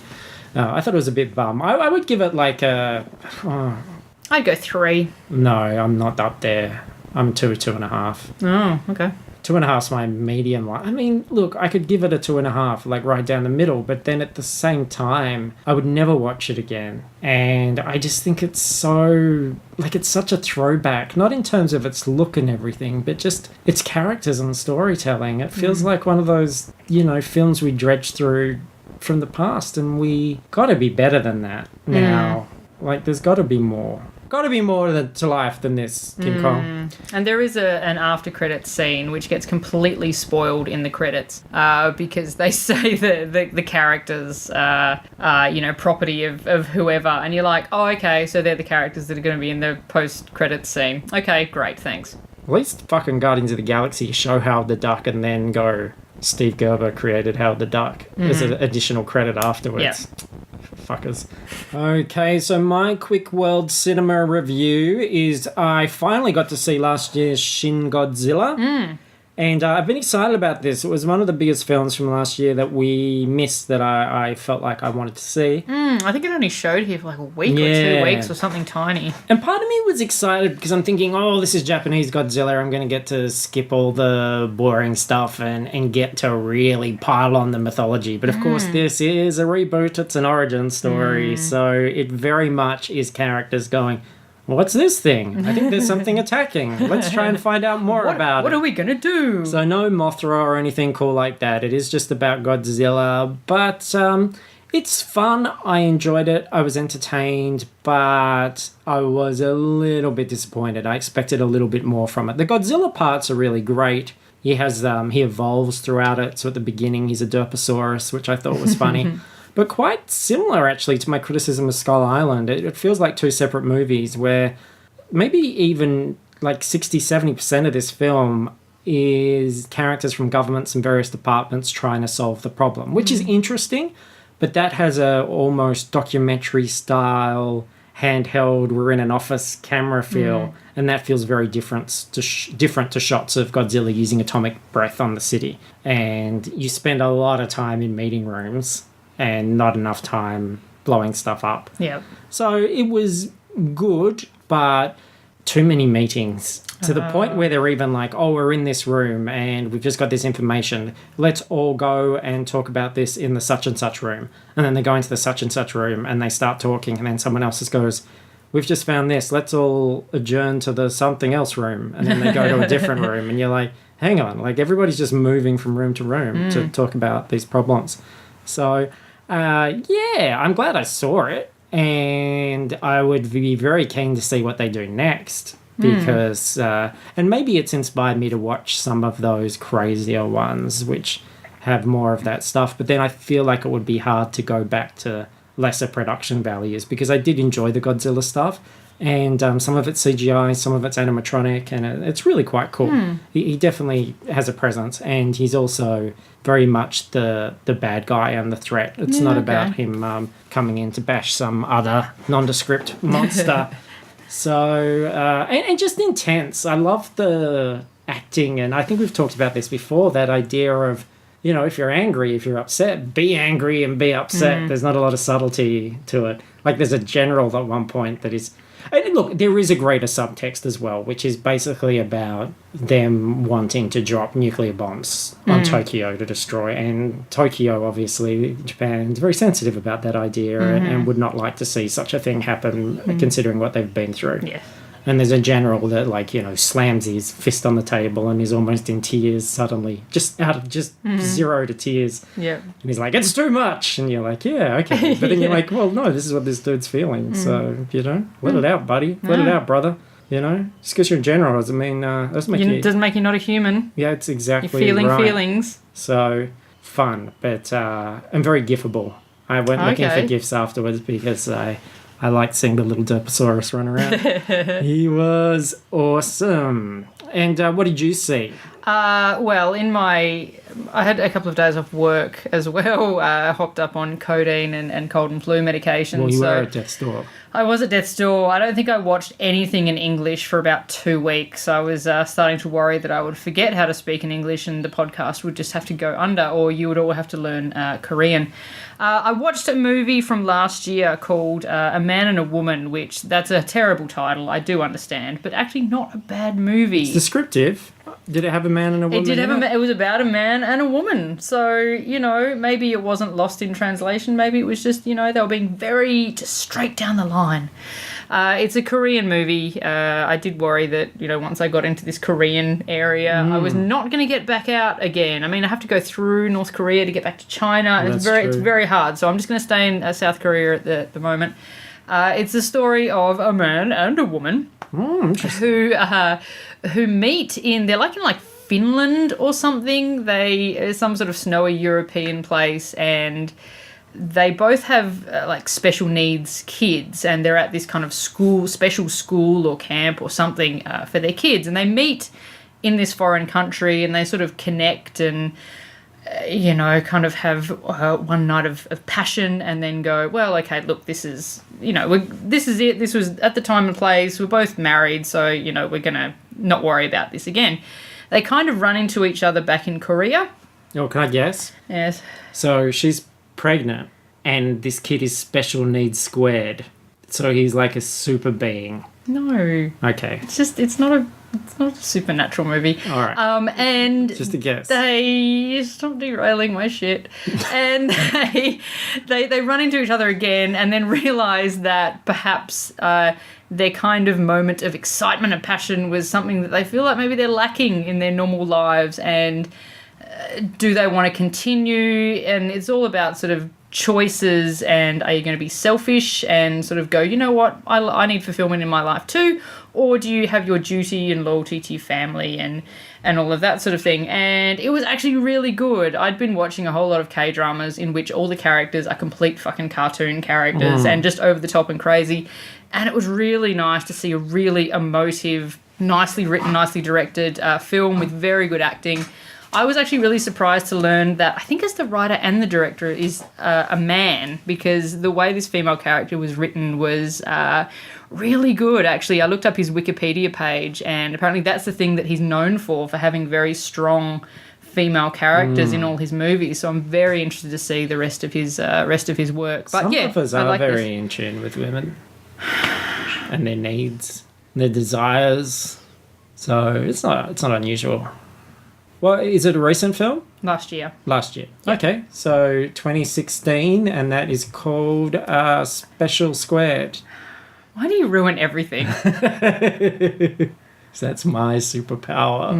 I thought it was a bit bum. I would give it like a... I'd go 3. No, I'm not up there. I'm 2.5. Oh, okay. 2.5's my medium one. I mean, look, I could give it a 2.5, like right down the middle, but then at the same time, I would never watch it again. And I just think it's so, like, it's such a throwback, not in terms of its look and everything, but just its characters and storytelling. It feels like one of those, you know, films we dredge through from the past, and we got to be better than that now. Like, there's got to be more. Got to be more to life than this, King Kong. And there is an after credits scene which gets completely spoiled in the credits because they say the characters are property of whoever, and you're like, oh, okay, so they're the characters that are going to be in the post credits scene. Okay, great, thanks. At least fucking Guardians of the Galaxy show Howard the Duck and then go, Steve Gerber created Howard the Duck as an additional credit afterwards. Yeah. Fuckers. Okay, so my quick world cinema review is I finally got to see last year's Shin Godzilla. And I've been excited about this. It was one of the biggest films from last year that we missed that I felt like I wanted to see. I think it only showed here for like a week or 2 weeks or something tiny. And part of me was excited because I'm thinking, oh, this is Japanese Godzilla. I'm going to get to skip all the boring stuff and get to really pile on the mythology. But of course, this is a reboot. It's an origin story. So it very much is characters going, what's this thing? I think there's something attacking. Let's try and find out more about it. What are we going to do? So no Mothra or anything cool like that. It is just about Godzilla. But it's fun. I enjoyed it. I was entertained. But I was a little bit disappointed. I expected a little bit more from it. The Godzilla parts are really great. He evolves throughout it. So at the beginning, he's a Derposaurus, which I thought was funny. But quite similar, actually, to my criticism of Skull Island. It feels like two separate movies where maybe even like 60-70% of this film is characters from governments and various departments trying to solve the problem, which is interesting, but that has a almost documentary style, handheld, we're in an office camera feel, and that feels very different to shots of Godzilla using atomic breath on the city. And you spend a lot of time in meeting rooms and not enough time blowing stuff up. Yeah. So it was good, but too many meetings to the point where they're even like, oh, we're in this room and we've just got this information. Let's all go and talk about this in the such and such room. And then they go into the such and such room and they start talking, and then someone else just goes, we've just found this. Let's all adjourn to the something else room. And then they go to a different room and you're like, hang on, like everybody's just moving from room to room to talk about these problems. So... I'm glad I saw it, and I would be very keen to see what they do next because, and maybe it's inspired me to watch some of those crazier ones which have more of that stuff, but then I feel like it would be hard to go back to lesser production values because I did enjoy the Godzilla stuff, and some of it's CGI, some of it's animatronic, and it's really quite cool. He definitely has a presence, and he's also very much the bad guy and the threat. It's not about him coming in to bash some other nondescript monster. So, and just intense. I love the acting, and I think we've talked about this before, that idea of, you know, if you're angry, if you're upset, be angry and be upset. There's not a lot of subtlety to it. Like there's a general at one point that is... And look, there is a greater subtext as well, which is basically about them wanting to drop nuclear bombs on Tokyo to destroy. And Tokyo, obviously, Japan is very sensitive about that idea and would not like to see such a thing happen, considering what they've been through. Yeah. And there's a general that, like, you know, slams his fist on the table and is almost in tears suddenly, just out of zero to tears. Yeah. And he's like, it's too much. And you're like, yeah, okay. But then you're like, well, no, this is what this dude's feeling. So, you know, let it out, buddy. Let it out, brother. You know, just because you're a general doesn't mean, doesn't make you not a human. Yeah, it's exactly You're feeling right. feelings. So, Fun, but, and very gifable. I went looking for gifs afterwards because I liked seeing the little Derposaurus run around. He was awesome. And what did you see? Well, I had a couple of days off work as well. Hopped up on codeine and cold and flu medication. Well, you so were at death's door. I was at death's door. I don't think I watched anything in English for about 2 weeks. I was starting to worry that I would forget how to speak in English and the podcast would just have to go under, or you would all have to learn Korean. I watched a movie from last year called A Man and a Woman, which that's a terrible title, I do understand, but actually not a bad movie. It's descriptive. Did it have a man and a woman? It did have in it? it was about a man and a woman. So, maybe it wasn't lost in translation. Maybe it was just, they were being very just straight down the line. It's a Korean movie. I did worry that, once I got into this Korean area, I was not going to get back out again. I mean, I have to go through North Korea to get back to China. Well, It's very hard. So I'm just going to stay in South Korea at the moment. It's the story of a man and a woman who meet they're like in Finland or something. They some sort of snowy European place, and they both have special needs kids, and they're at this kind of special school or camp or something for their kids, and they meet in this foreign country, and they sort of connect and kind of have one night of passion, and then go, well, okay, look, this is this is it. This was at the time and place. We're both married, so we're gonna not worry about this again. They kind of run into each other back in Korea. Oh, can I guess? Yes. So she's pregnant, and this kid is special needs squared. So he's like a super being. No. Okay. It's not a supernatural movie. All right. And Just a guess. They stop derailing my shit, and they run into each other again, and then realize that perhaps their kind of moment of excitement and passion was something that they feel like maybe they're lacking in their normal lives, and do they want to continue? And it's all about sort of choices, and are you going to be selfish and sort of go, you know what, I need fulfillment in my life too, or do you have your duty and loyalty to your family and all of that sort of thing? And it was actually really good. I'd been watching a whole lot of K-dramas in which all the characters are complete fucking cartoon characters and just over the top and crazy, and it was really nice to see a really emotive, nicely written, nicely directed film with very good acting. I was actually really surprised to learn that I think as the writer and the director is a man, because the way this female character was written was really good, actually. I looked up his Wikipedia page, and apparently that's the thing that he's known for having very strong female characters in all his movies. So I'm very interested to see the rest of his work. But Some yeah, of us I are like very this. in tune with women and their needs, their desires. So it's not unusual. Well, is it a recent film? Last year. Last year. Okay, so 2016, and that is called Special Squared. Why do you ruin everything? So that's my superpower.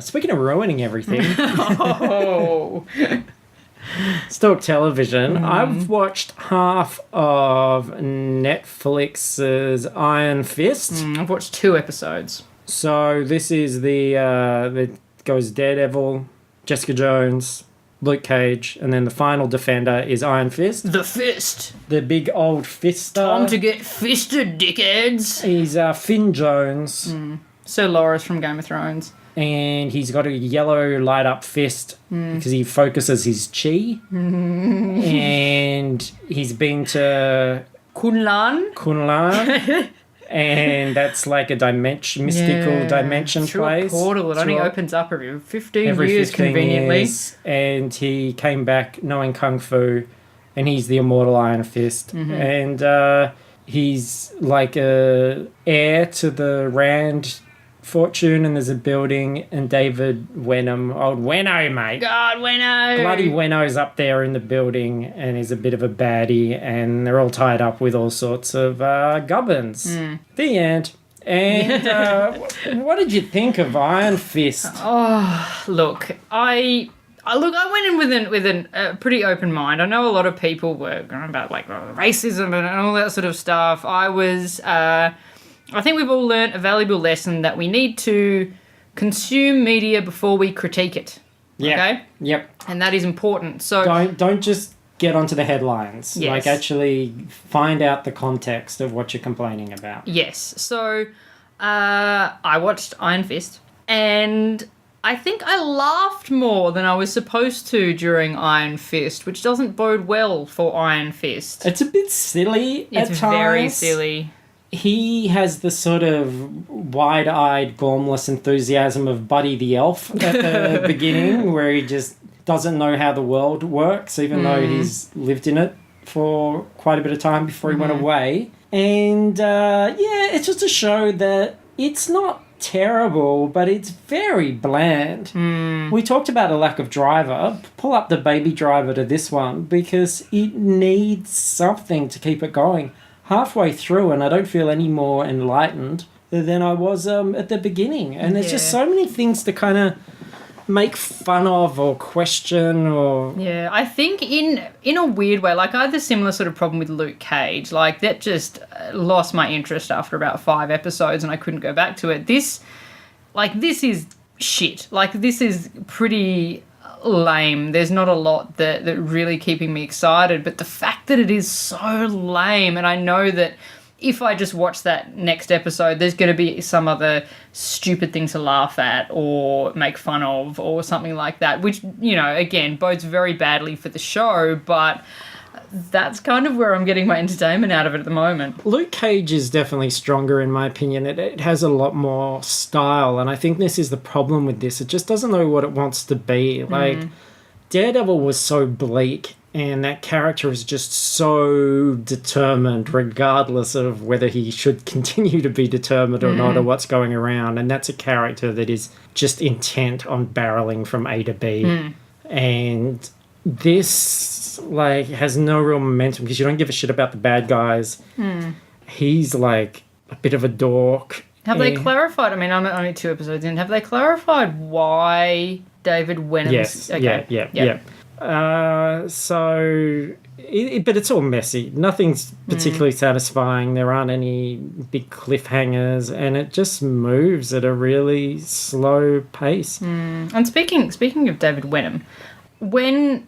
Speaking of ruining everything, Oh. let's talk television. I've watched half of Netflix's Iron Fist. I've watched 2 episodes. So this is that goes Daredevil, Jessica Jones, Luke Cage, and then the final defender is Iron Fist. The Fist. The big old fister. Time to get fisted, dickheads. He's Finn Jones, Sir Loras from Game of Thrones. and he's got a yellow light up fist because he focuses his chi. And he's been to Kunlun. And that's like a mystical dimension through place. A portal. It only Through a- opens up every 15 every years 15 conveniently. years, and he came back knowing kung fu, and he's the immortal Iron Fist. And he's like a heir to the Rand fortune, and there's a building, and David Wenham, old Wenno, mate. God, Wenno. Bloody Wenno's up there in the building, and he's a bit of a baddie, and they're all tied up with all sorts of gubbins. The end. And what did you think of Iron Fist? Look, I went in with a pretty open mind. I know a lot of people were going about like racism and all that sort of stuff. I think we've all learnt a valuable lesson that we need to consume media before we critique it. Yeah. Okay? Yep. And that is important. So Don't just get onto the headlines. Yes. Like, actually find out the context of what you're complaining about. yes. So I watched Iron Fist, And I think I laughed more than I was supposed to during Iron Fist, which doesn't bode well for Iron Fist. It's a bit silly at times. It's very silly. He has the sort of wide-eyed, gormless enthusiasm of Buddy the Elf at the beginning, where he just doesn't know how the world works, even though he's lived in it for quite a bit of time before he went away. And, it's just a show that it's not terrible, but it's very bland. We talked about a lack of driver. Pull up the Baby Driver to this one, because it needs something to keep it going. Halfway through, and I don't feel any more enlightened than I was at the beginning. And there's just so many things to kind of make fun of or question or... Yeah, I think in a weird way, like I had the similar sort of problem with Luke Cage. Like that just lost my interest after about 5 episodes and I couldn't go back to it. This is shit. Like this is pretty lame. There's not a lot that really keeping me excited, but the fact that it is so lame, and I know that if I just watch that next episode, there's going to be some other stupid thing to laugh at or make fun of or something like that, which, you know, again, bodes very badly for the show, but that's kind of where I'm getting my entertainment out of it at the moment. Luke Cage is definitely stronger, in my opinion. It has a lot more style, and I think this is the problem with this. It just doesn't know what it wants to be. Like, Daredevil was so bleak, and that character is just so determined, regardless of whether he should continue to be determined or not, or what's going around. And that's a character that is just intent on barreling from A to B. And this, like, has no real momentum because you don't give a shit about the bad guys. He's, like, a bit of a dork. Have they clarified? I mean, I'm only 2 episodes in. Have they clarified why David Wenham's... Yes, okay. yeah. But it's all messy. Nothing's particularly satisfying. There aren't any big cliffhangers, and it just moves at a really slow pace. And speaking of David Wenham, when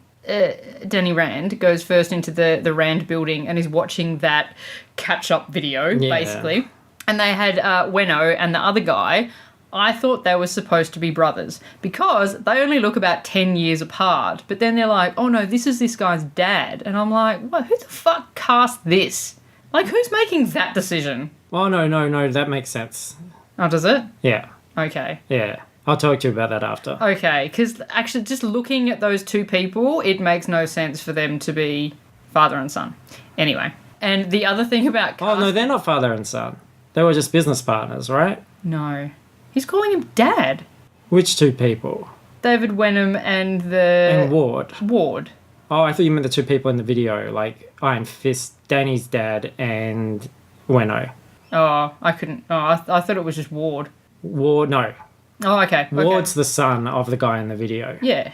Danny Rand goes first into the Rand building and is watching that catch-up video, basically, and they had Wenno and the other guy, I thought they were supposed to be brothers because they only look about 10 years apart. But then they're like, oh no, this is this guy's dad. And I'm like, what? Who the fuck cast this? Like, who's making that decision? Oh, no, that makes sense. Oh, does it? Yeah. Okay. Yeah. I'll talk to you about that after. Okay, because actually just looking at those 2 people, it makes no sense for them to be father and son. Anyway, and the other thing about... Oh, no, they're not father and son. They were just business partners, right? No. He's calling him Dad. Which 2 people? David Wenham and Ward. Ward. Oh, I thought you meant the 2 people in the video, like Iron Fist, Danny's dad, and Wenno. Oh, I couldn't... Oh, I thought it was just Ward. Ward, no. Oh, okay. Ward's the son of the guy in the video. Yeah.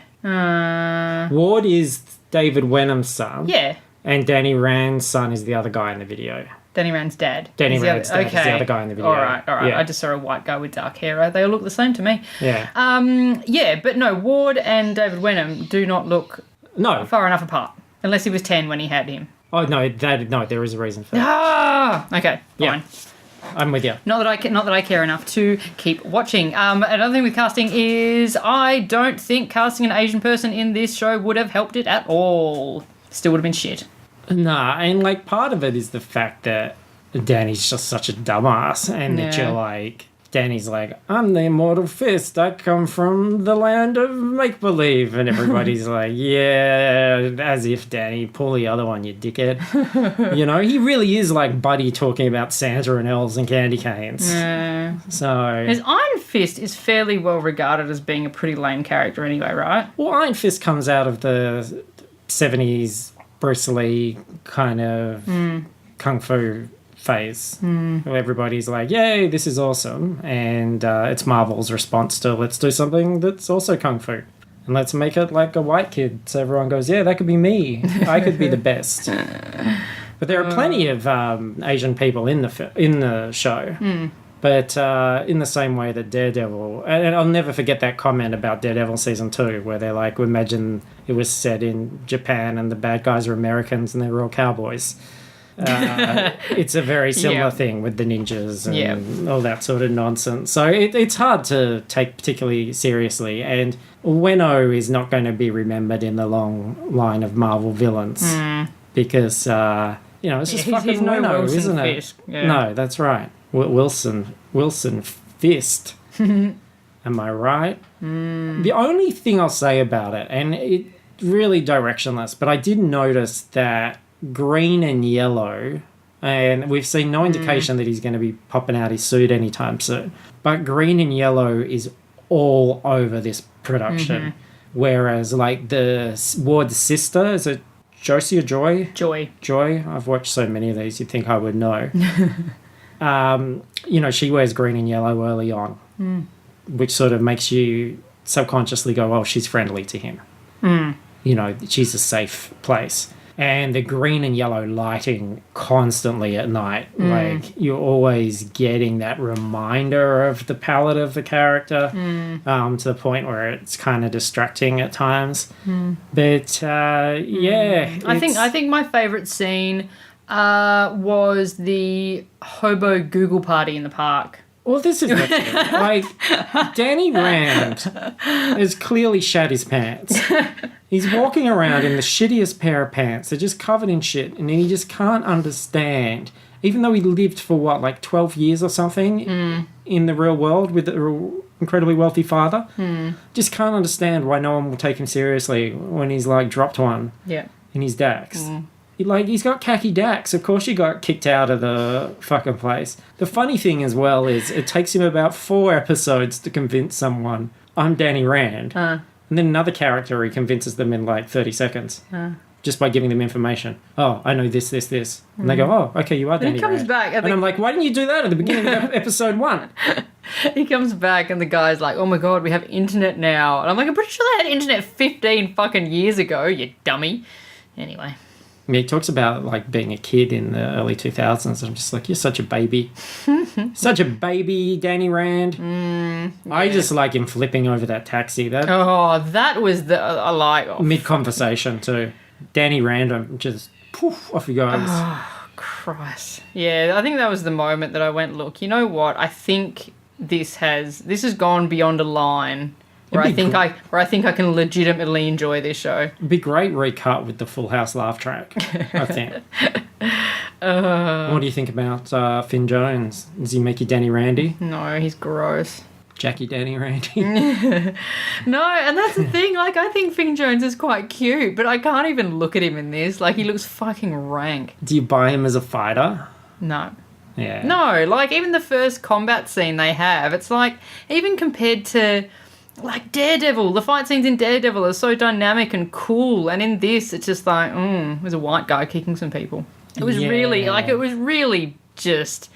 Ward is David Wenham's son. Yeah. And Danny Rand's son is the other guy in the video. Danny Rand's dad. Danny Rand's dad is the other guy in the video. All right. Yeah. I just saw a white guy with dark hair. They all look the same to me. Yeah. But no, Ward and David Wenham do not look far enough apart. Unless he was 10 when he had him. Oh, no, there is a reason for that. Okay, fine. Yeah. I'm with you. Not that I care enough to keep watching. Another thing with casting is I don't think casting an Asian person in this show would have helped it at all. Still would have been shit. Nah, and like part of it is the fact that Danny's just such a dumbass, and that you're like, Danny's like, I'm the Immortal Fist. I come from the land of make-believe. And everybody's like, yeah, as if, Danny, pull the other one, you dickhead. You know, he really is like Buddy talking about Santa and elves and candy canes. Yeah. So... His Iron Fist is fairly well regarded as being a pretty lame character anyway, right? Well, Iron Fist comes out of the 70s Bruce Lee kind of kung fu phase. Where everybody's like, yay, this is awesome. And it's Marvel's response to let's do something that's also kung fu. And let's make it like a white kid. So everyone goes, yeah, that could be me. I could be the best. But there are plenty of Asian people in the show. But in the same way that Daredevil... And I'll never forget that comment about Daredevil Season 2, where they're like, imagine it was set in Japan and the bad guys are Americans and they were all cowboys. It's a very similar Yeah. thing with the ninjas and Yeah. all that sort of nonsense. So it's hard to take particularly seriously. And Wenno is not going to be remembered in the long line of Marvel villains because, it's just fucking he's no Wenno, Wilson isn't it? Fisk. Yeah. No, that's right. Wilson Fist. Am I right? The only thing I'll say about it, and it really directionless, but I did notice that green and yellow, and we've seen no indication that he's going to be popping out his suit anytime soon, but green and yellow is all over this production. Whereas, like, Ward's sister, is it Josie or Joy? Joy. I've watched so many of these, you'd think I would know. She wears green and yellow early on, which sort of makes you subconsciously go, oh, she's friendly to him. She's a safe place. And the green and yellow lighting constantly at night, like, you're always getting that reminder of the palette of the character to the point where it's kind of distracting at times. But, I think my favourite scene was the hobo Google party in the park. Well, this is the thing. Like, Danny Rand has clearly shat his pants. He's walking around in the shittiest pair of pants. They're just covered in shit, and he just can't understand. Even though he lived for, 12 years or something in the real world with an incredibly wealthy father, just can't understand why no one will take him seriously when he's, dropped one in his Dax. He's got khaki Dax. Of course you got kicked out of the fucking place. The funny thing as well is it takes him about 4 episodes to convince someone, I'm Danny Rand. And then another character, he convinces them in 30 seconds. Just by giving them information. Oh, I know this. And they go, oh, okay, you are Danny He comes Rand. back. And I'm like, why didn't you do that at the beginning of episode 1? He comes back and the guy's like, oh my god, we have internet now. And I'm like, I'm pretty sure they had internet 15 fucking years ago, you dummy. Anyway. He talks about being a kid in the early 2000s. I'm just like, you're such a baby. Such a baby, Danny Rand. I just like him flipping over that taxi. That That was mid-conversation too. Danny Rand, just poof, off he goes. Christ. Yeah, I think that was the moment that I went, look, you know what? I think this has gone beyond a line where I think I can legitimately enjoy this show. It'd be great recut with the Full House laugh track, I think. What do you think about Finn Jones? Does he make you Danny Randy? No, he's gross. Jackie Danny Randy? No, and that's the thing. I think Finn Jones is quite cute, but I can't even look at him in this. He looks fucking rank. Do you buy him as a fighter? No. Yeah. No, even the first combat scene they have, it's even compared to Daredevil, the fight scenes in Daredevil are so dynamic and cool, and in this it's just there's a white guy kicking some people. It was really just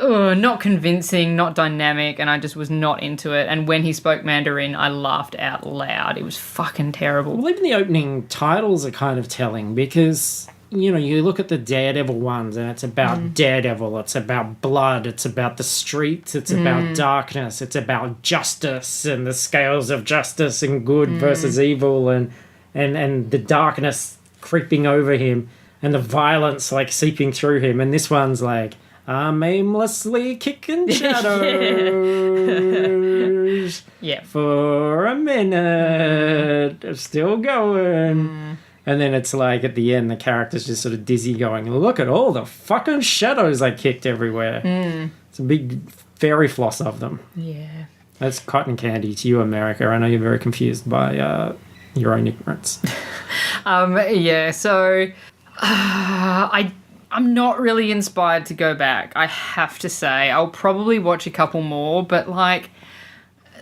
not convincing, not dynamic, and I just was not into it. And when he spoke Mandarin, I laughed out loud. It was fucking terrible. Well, even the opening titles are kind of telling because, you look at the Daredevil ones and it's about Daredevil, it's about blood, it's about the streets, it's about darkness, it's about justice and the scales of justice and good versus evil and the darkness creeping over him and the violence seeping through him. And this one's I'm aimlessly kicking shadows for a minute, still going. And then it's at the end, the character's just sort of dizzy going, look at all the fucking shadows I kicked everywhere. It's a big fairy floss of them. Yeah. That's cotton candy to you, America. I know you're very confused by your own ignorance. So I'm not really inspired to go back, I have to say. I'll probably watch a couple more, but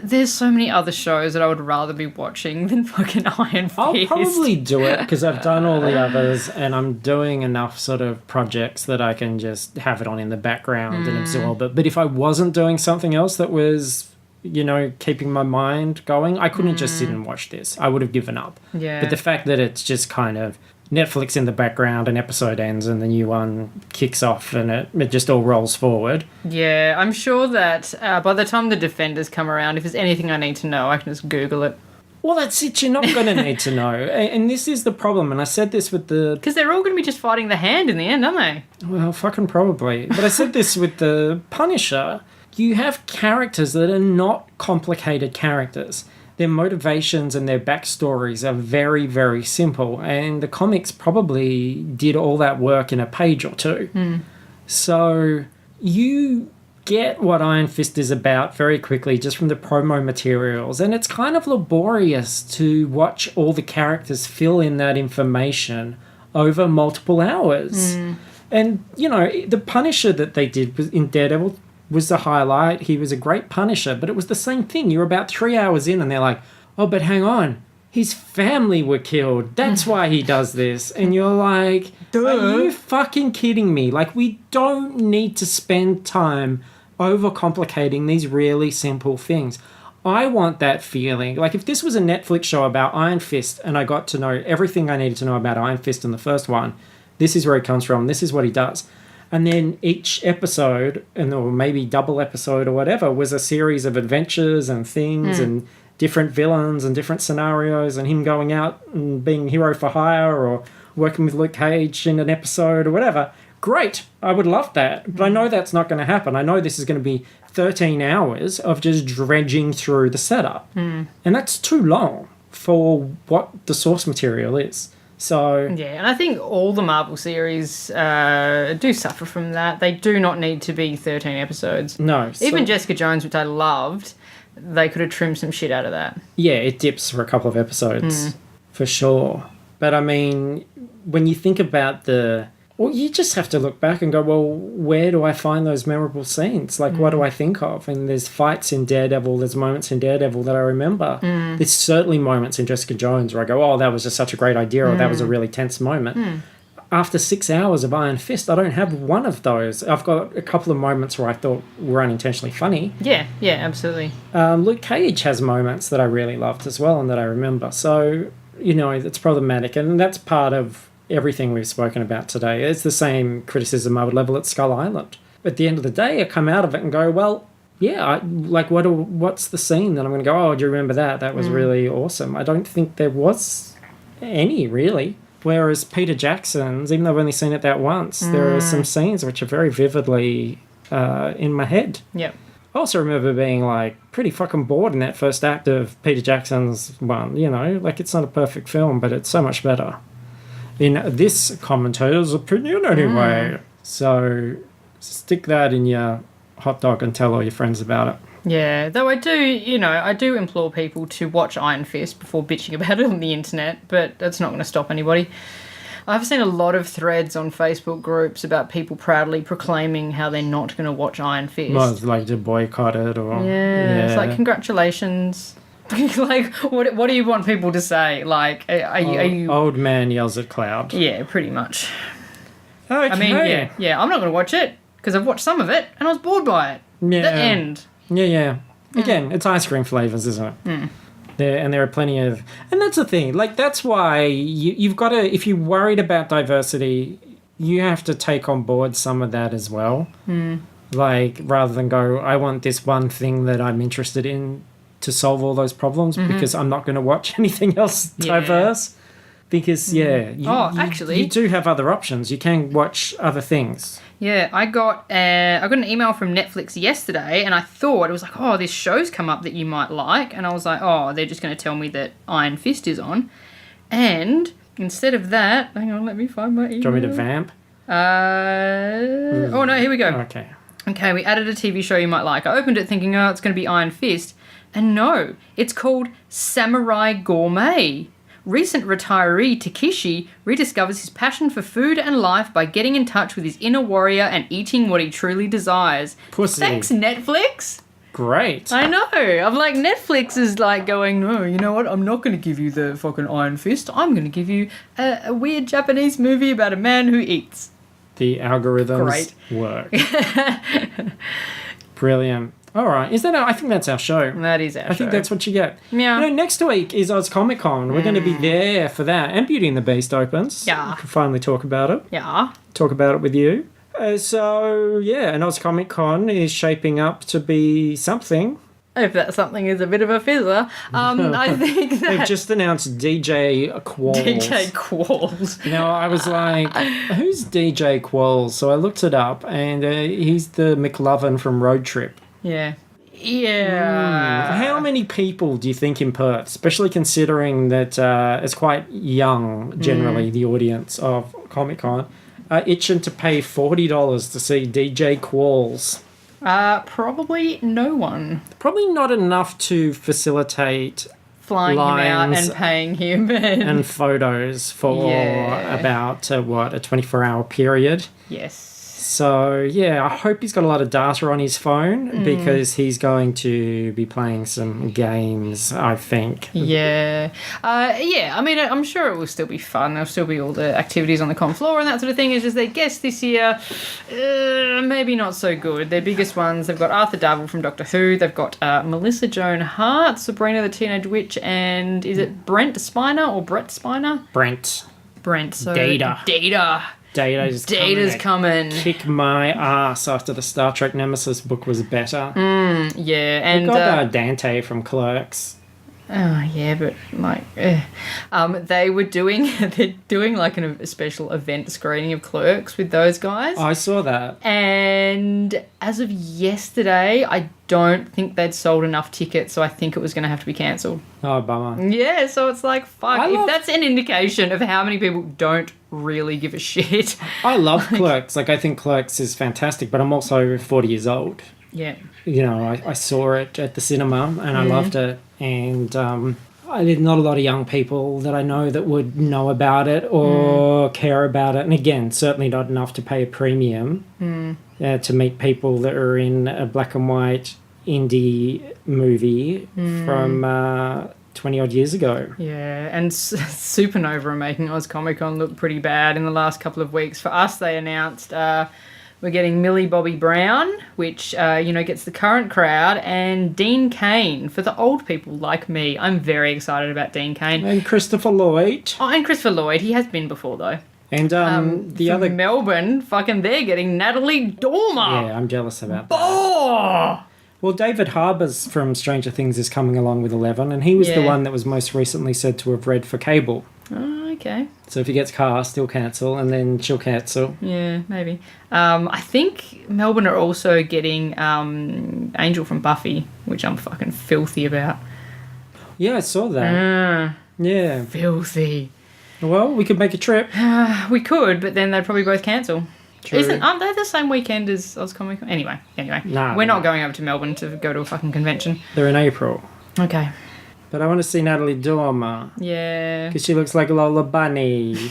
there's so many other shows that I would rather be watching than fucking Iron Fist. I'll probably do it because I've done all the others and I'm doing enough sort of projects that I can just have it on in the background and absorb it. But if I wasn't doing something else that was, keeping my mind going, I couldn't just sit and watch this. I would have given up. Yeah. But the fact that it's just kind of Netflix in the background, an episode ends and the new one kicks off and it just all rolls forward. Yeah, I'm sure that by the time the Defenders come around, if there's anything I need to know, I can just Google it. Well, that's it. You're not going to need to know. And this is the problem. And I said this with the... Because they're all going to be just fighting the hand in the end, aren't they? Well, fucking probably. But I said this with the Punisher. You have characters that are not complicated characters. Their motivations and their backstories are very, very simple. And the comics probably did all that work in a page or two. So you get what Iron Fist is about very quickly just from the promo materials, and it's kind of laborious to watch all the characters fill in that information over multiple hours. And you know, the Punisher that they did in Daredevil was the highlight. He was a great Punisher, but it was the same thing. You're about 3 hours in and they're like, oh, but hang on, his family were killed, that's why he does this. And you're like, are you fucking kidding me? Like, we don't need to spend time overcomplicating these really simple things. I want that feeling. Like, if this was a Netflix show about Iron Fist and I got to know everything I needed to know about Iron Fist in the first one, this is where he comes from, this is what he does. And then each episode, or maybe double episode or whatever, was a series of adventures and things and different villains and different scenarios and him going out and being hero for hire or working with Luke Cage in an episode or whatever. Great, I would love that, but I know that's not going to happen. I know this is going to be 13 hours of just dredging through the setup. And that's too long for what the source material is. So yeah, and I think all the Marvel series do suffer from that. They do not need to be 13 episodes. No. Even Jessica Jones, which I loved, they could have trimmed some shit out of that. Yeah, it dips for a couple of episodes, for sure. But I mean, when you think about well, you just have to look back and go, well, where do I find those memorable scenes? Like, what do I think of? And there's fights in Daredevil, there's moments in Daredevil that I remember. There's certainly moments in Jessica Jones where I go, oh, that was just such a great idea, or that was a really tense moment. After 6 hours of Iron Fist, I don't have one of those. I've got a couple of moments where I thought were unintentionally funny. Yeah, absolutely. Luke Cage has moments that I really loved as well and that I remember. So, you know, it's problematic. And that's part of everything we've spoken about today. It's the same criticism I would level at Skull Island. At the end of the day, I come out of it and go, well, yeah, what's the scene that I'm going to go, oh, do you remember that? That was really awesome. I don't think there was any, really. Whereas Peter Jackson's, even though I've only seen it that once, there are some scenes which are very vividly in my head. Yep. I also remember being, like, pretty fucking bored in that first act of Peter Jackson's one, you know? Like, it's not a perfect film, but it's so much better. In this commentator's opinion, anyway. So stick that in your hot dog and tell all your friends about it. Yeah, though I do implore people to watch Iron Fist before bitching about it on the internet, but that's not going to stop anybody. I've seen a lot of threads on Facebook groups about people proudly proclaiming how they're not going to watch Iron Fist. Well, it's like to boycott it or... Yeah, it's like, congratulations. Like, what do you want people to say? Like, are you... Old man yells at cloud. Yeah, pretty much. Okay. I mean, yeah, I'm not going to watch it, because I've watched some of it, and I was bored by it. Yeah. The end. Yeah. Again, it's ice cream flavours, isn't it? There are plenty of... And that's the thing. Like, that's why you've got to... If you're worried about diversity, you have to take on board some of that as well. Like, rather than go, I want this one thing that I'm interested in to solve all those problems because I'm not going to watch anything else diverse. Because, actually, you do have other options. You can watch other things. Yeah, I got an email from Netflix yesterday, and I thought, it was like, oh, this show's come up that you might like. And I was like, oh, they're just going to tell me that Iron Fist is on. And instead of that, hang on, let me find my email. Do you want me to vamp? Oh, no, here we go. Okay, we added a TV show you might like. I opened it thinking, oh, it's going to be Iron Fist. And no, it's called Samurai Gourmet. Recent retiree Takeshi rediscovers his passion for food and life by getting in touch with his inner warrior and eating what he truly desires. Pussy. Thanks, Netflix. Great. I know. I'm like, Netflix is like going, no, you know what? I'm not going to give you the fucking Iron Fist. I'm going to give you a weird Japanese movie about a man who eats. The algorithms work. Brilliant. All right. I think that's our show. That is our show. I think that's what you get. Yeah. You know, next week is Oz Comic Con. We're going to be there for that. And Beauty and the Beast opens. Yeah. We can finally talk about it. Yeah. Talk about it with you. And Oz Comic Con is shaping up to be something. if that something is a bit of a fizzler. I think They've that just announced DJ Qualls. DJ Qualls. Now, I was like, who's DJ Qualls? So I looked it up, and he's the McLovin from Road Trip. Yeah. Yeah. How many people do you think in Perth, especially considering that it's quite young, generally, the audience of Comic-Con, are itching to pay $40 to see DJ Qualls? Probably no one. Probably not enough to facilitate Flying him out lines and paying him. and photos for Yeah. about, a 24-hour period. Yes. So, yeah, I hope he's got a lot of data on his phone because he's going to be playing some games, I think. Yeah. I mean, I'm sure it will still be fun. There'll still be all the activities on the con floor and that sort of thing. It's just their guests this year, maybe not so good. Their biggest ones, they've got Arthur Darvill from Doctor Who. They've got Melissa Joan Hart, Sabrina the Teenage Witch, and is it Brent Spiner or Brett Spiner? Brent. So Data. Data's coming. Kick my ass after the Star Trek Nemesis book was better. Yeah, and We got Dante from Clerks. oh yeah, but like, they're doing like a special event screening of Clerks with those guys. I saw that. And as of yesterday, I don't think they'd sold enough tickets, so I think it was going to have to be cancelled. Oh, bummer. Yeah, so it's like, fuck. I If love- that's an indication of how many people don't really give a shit. I love Clerks. Like, I think Clerks is fantastic, but I'm also 40 years old. Yeah. You know, I saw it at the cinema and I loved it. And there's not a lot of young people that I know that would know about it or care about it. And again, certainly not enough to pay a premium to meet people that are in a black and white indie movie from 20 odd years ago. Yeah, and Supernova are making Oz Comic Con look pretty bad in the last couple of weeks. For us, they announced we're getting Millie Bobby Brown, which, gets the current crowd, and Dean Cain for the old people like me. I'm very excited about Dean Cain. And Christopher Lloyd. Oh, and Christopher Lloyd. He has been before, though. And the From other... Melbourne, fucking they're getting Natalie Dormer. Yeah, I'm jealous about that. Oh! Well, David Harbour's from Stranger Things is coming along with 11, and he was the Yeah. one that was most recently said to have read for Cable. Oh, okay. So if he gets cast, he'll cancel, and then she'll cancel. Yeah, maybe. I think Melbourne are also getting Angel from Buffy, which I'm fucking filthy about. Yeah, I saw that. Yeah. Filthy. Well, we could make a trip. We could, but then they'd probably both cancel. True. Aren't they the same weekend as Oz Comic Con? Anyway. Nah, We're nah. not going over to Melbourne to go to a fucking convention. They're in April. Okay. But I want to see Natalie Dormer, Yeah. because she looks like Lola Bunny.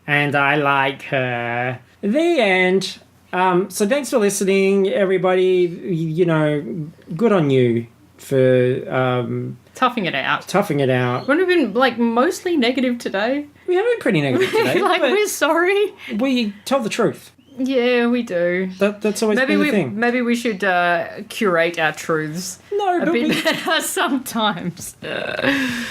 And I like her. The end. So thanks for listening, everybody. You know, good on you for Toughing it out. toughing it out. Wouldn't have been, mostly negative today. We have been pretty negative today, but we're sorry. we tell the truth. Yeah, we do. That's always been the thing. Maybe we should curate our truths No, a but bit better sometimes.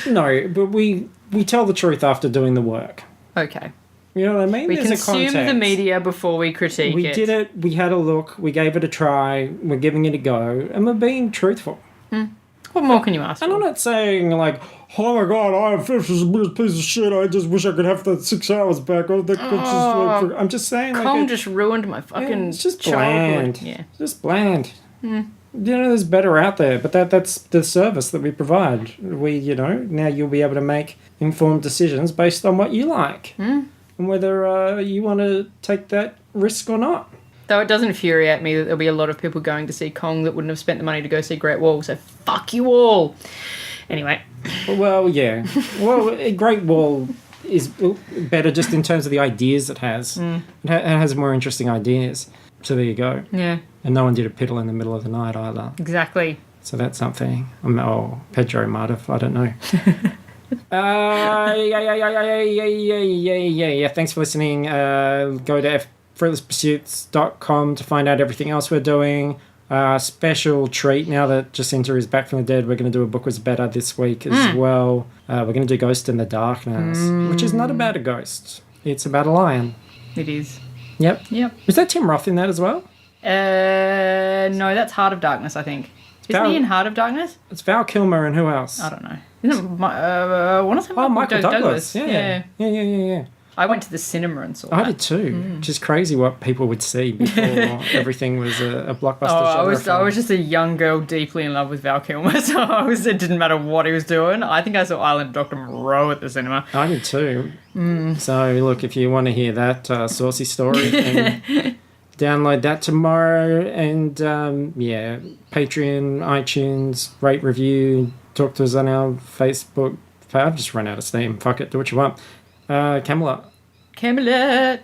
we tell the truth after doing the work. Okay. You know what I mean? We There's a consume the context. media before we critique We it. did it. We had a look. We gave it a try. We're giving it a go, and we're being truthful. What more can you ask And I'm for? not saying like, oh my god, this is a piece of shit. I just wish I could have that 6 hours back. I'm just saying, like, Kong just ruined my fucking it's just childhood. bland. Yeah. It's just bland. You know, there's better out there, but that's the service that we provide. Now you'll be able to make informed decisions based on what you like, and whether you want to take that risk or not. Though it does infuriate me that there'll be a lot of people going to see Kong that wouldn't have spent the money to go see Great Wall, so fuck you all. Anyway. Well, yeah. Well, a Great Wall is better just in terms of the ideas it has. It has more interesting ideas. So there you go. Yeah, And no one did a piddle in the middle of the night either. exactly. So that's something. Pedro might have. I don't know. Yeah. Thanks for listening. Go to fruitlesspursuits.com to find out everything else we're doing. Special treat now that Jacinta is back from the dead. We're going to do A Book Was Better this week as well. We're going to do Ghost in the Darkness, which is not about a ghost. It's about a lion. It is. Yep. Yep. Was that Tim Roth in that as well? No, that's Heart of Darkness, I think. Isn't he in Heart of Darkness? It's Val Kilmer and who else? I don't know. Isn't it, I want to say Michael Douglas. Yeah. I went to the cinema and saw I that. did too. Just crazy what people would see before everything was a blockbuster. I was just a young girl deeply in love with Val Kilmer, so it didn't matter what he was doing. I think I saw Island of Dr. Moreau at the cinema. I did too. So look, if you want to hear that saucy story, then download that tomorrow. And Patreon, iTunes, rate, review, talk to us on our Facebook. I've just run out of steam. Fuck it, do what you want. Camelot. Camelot.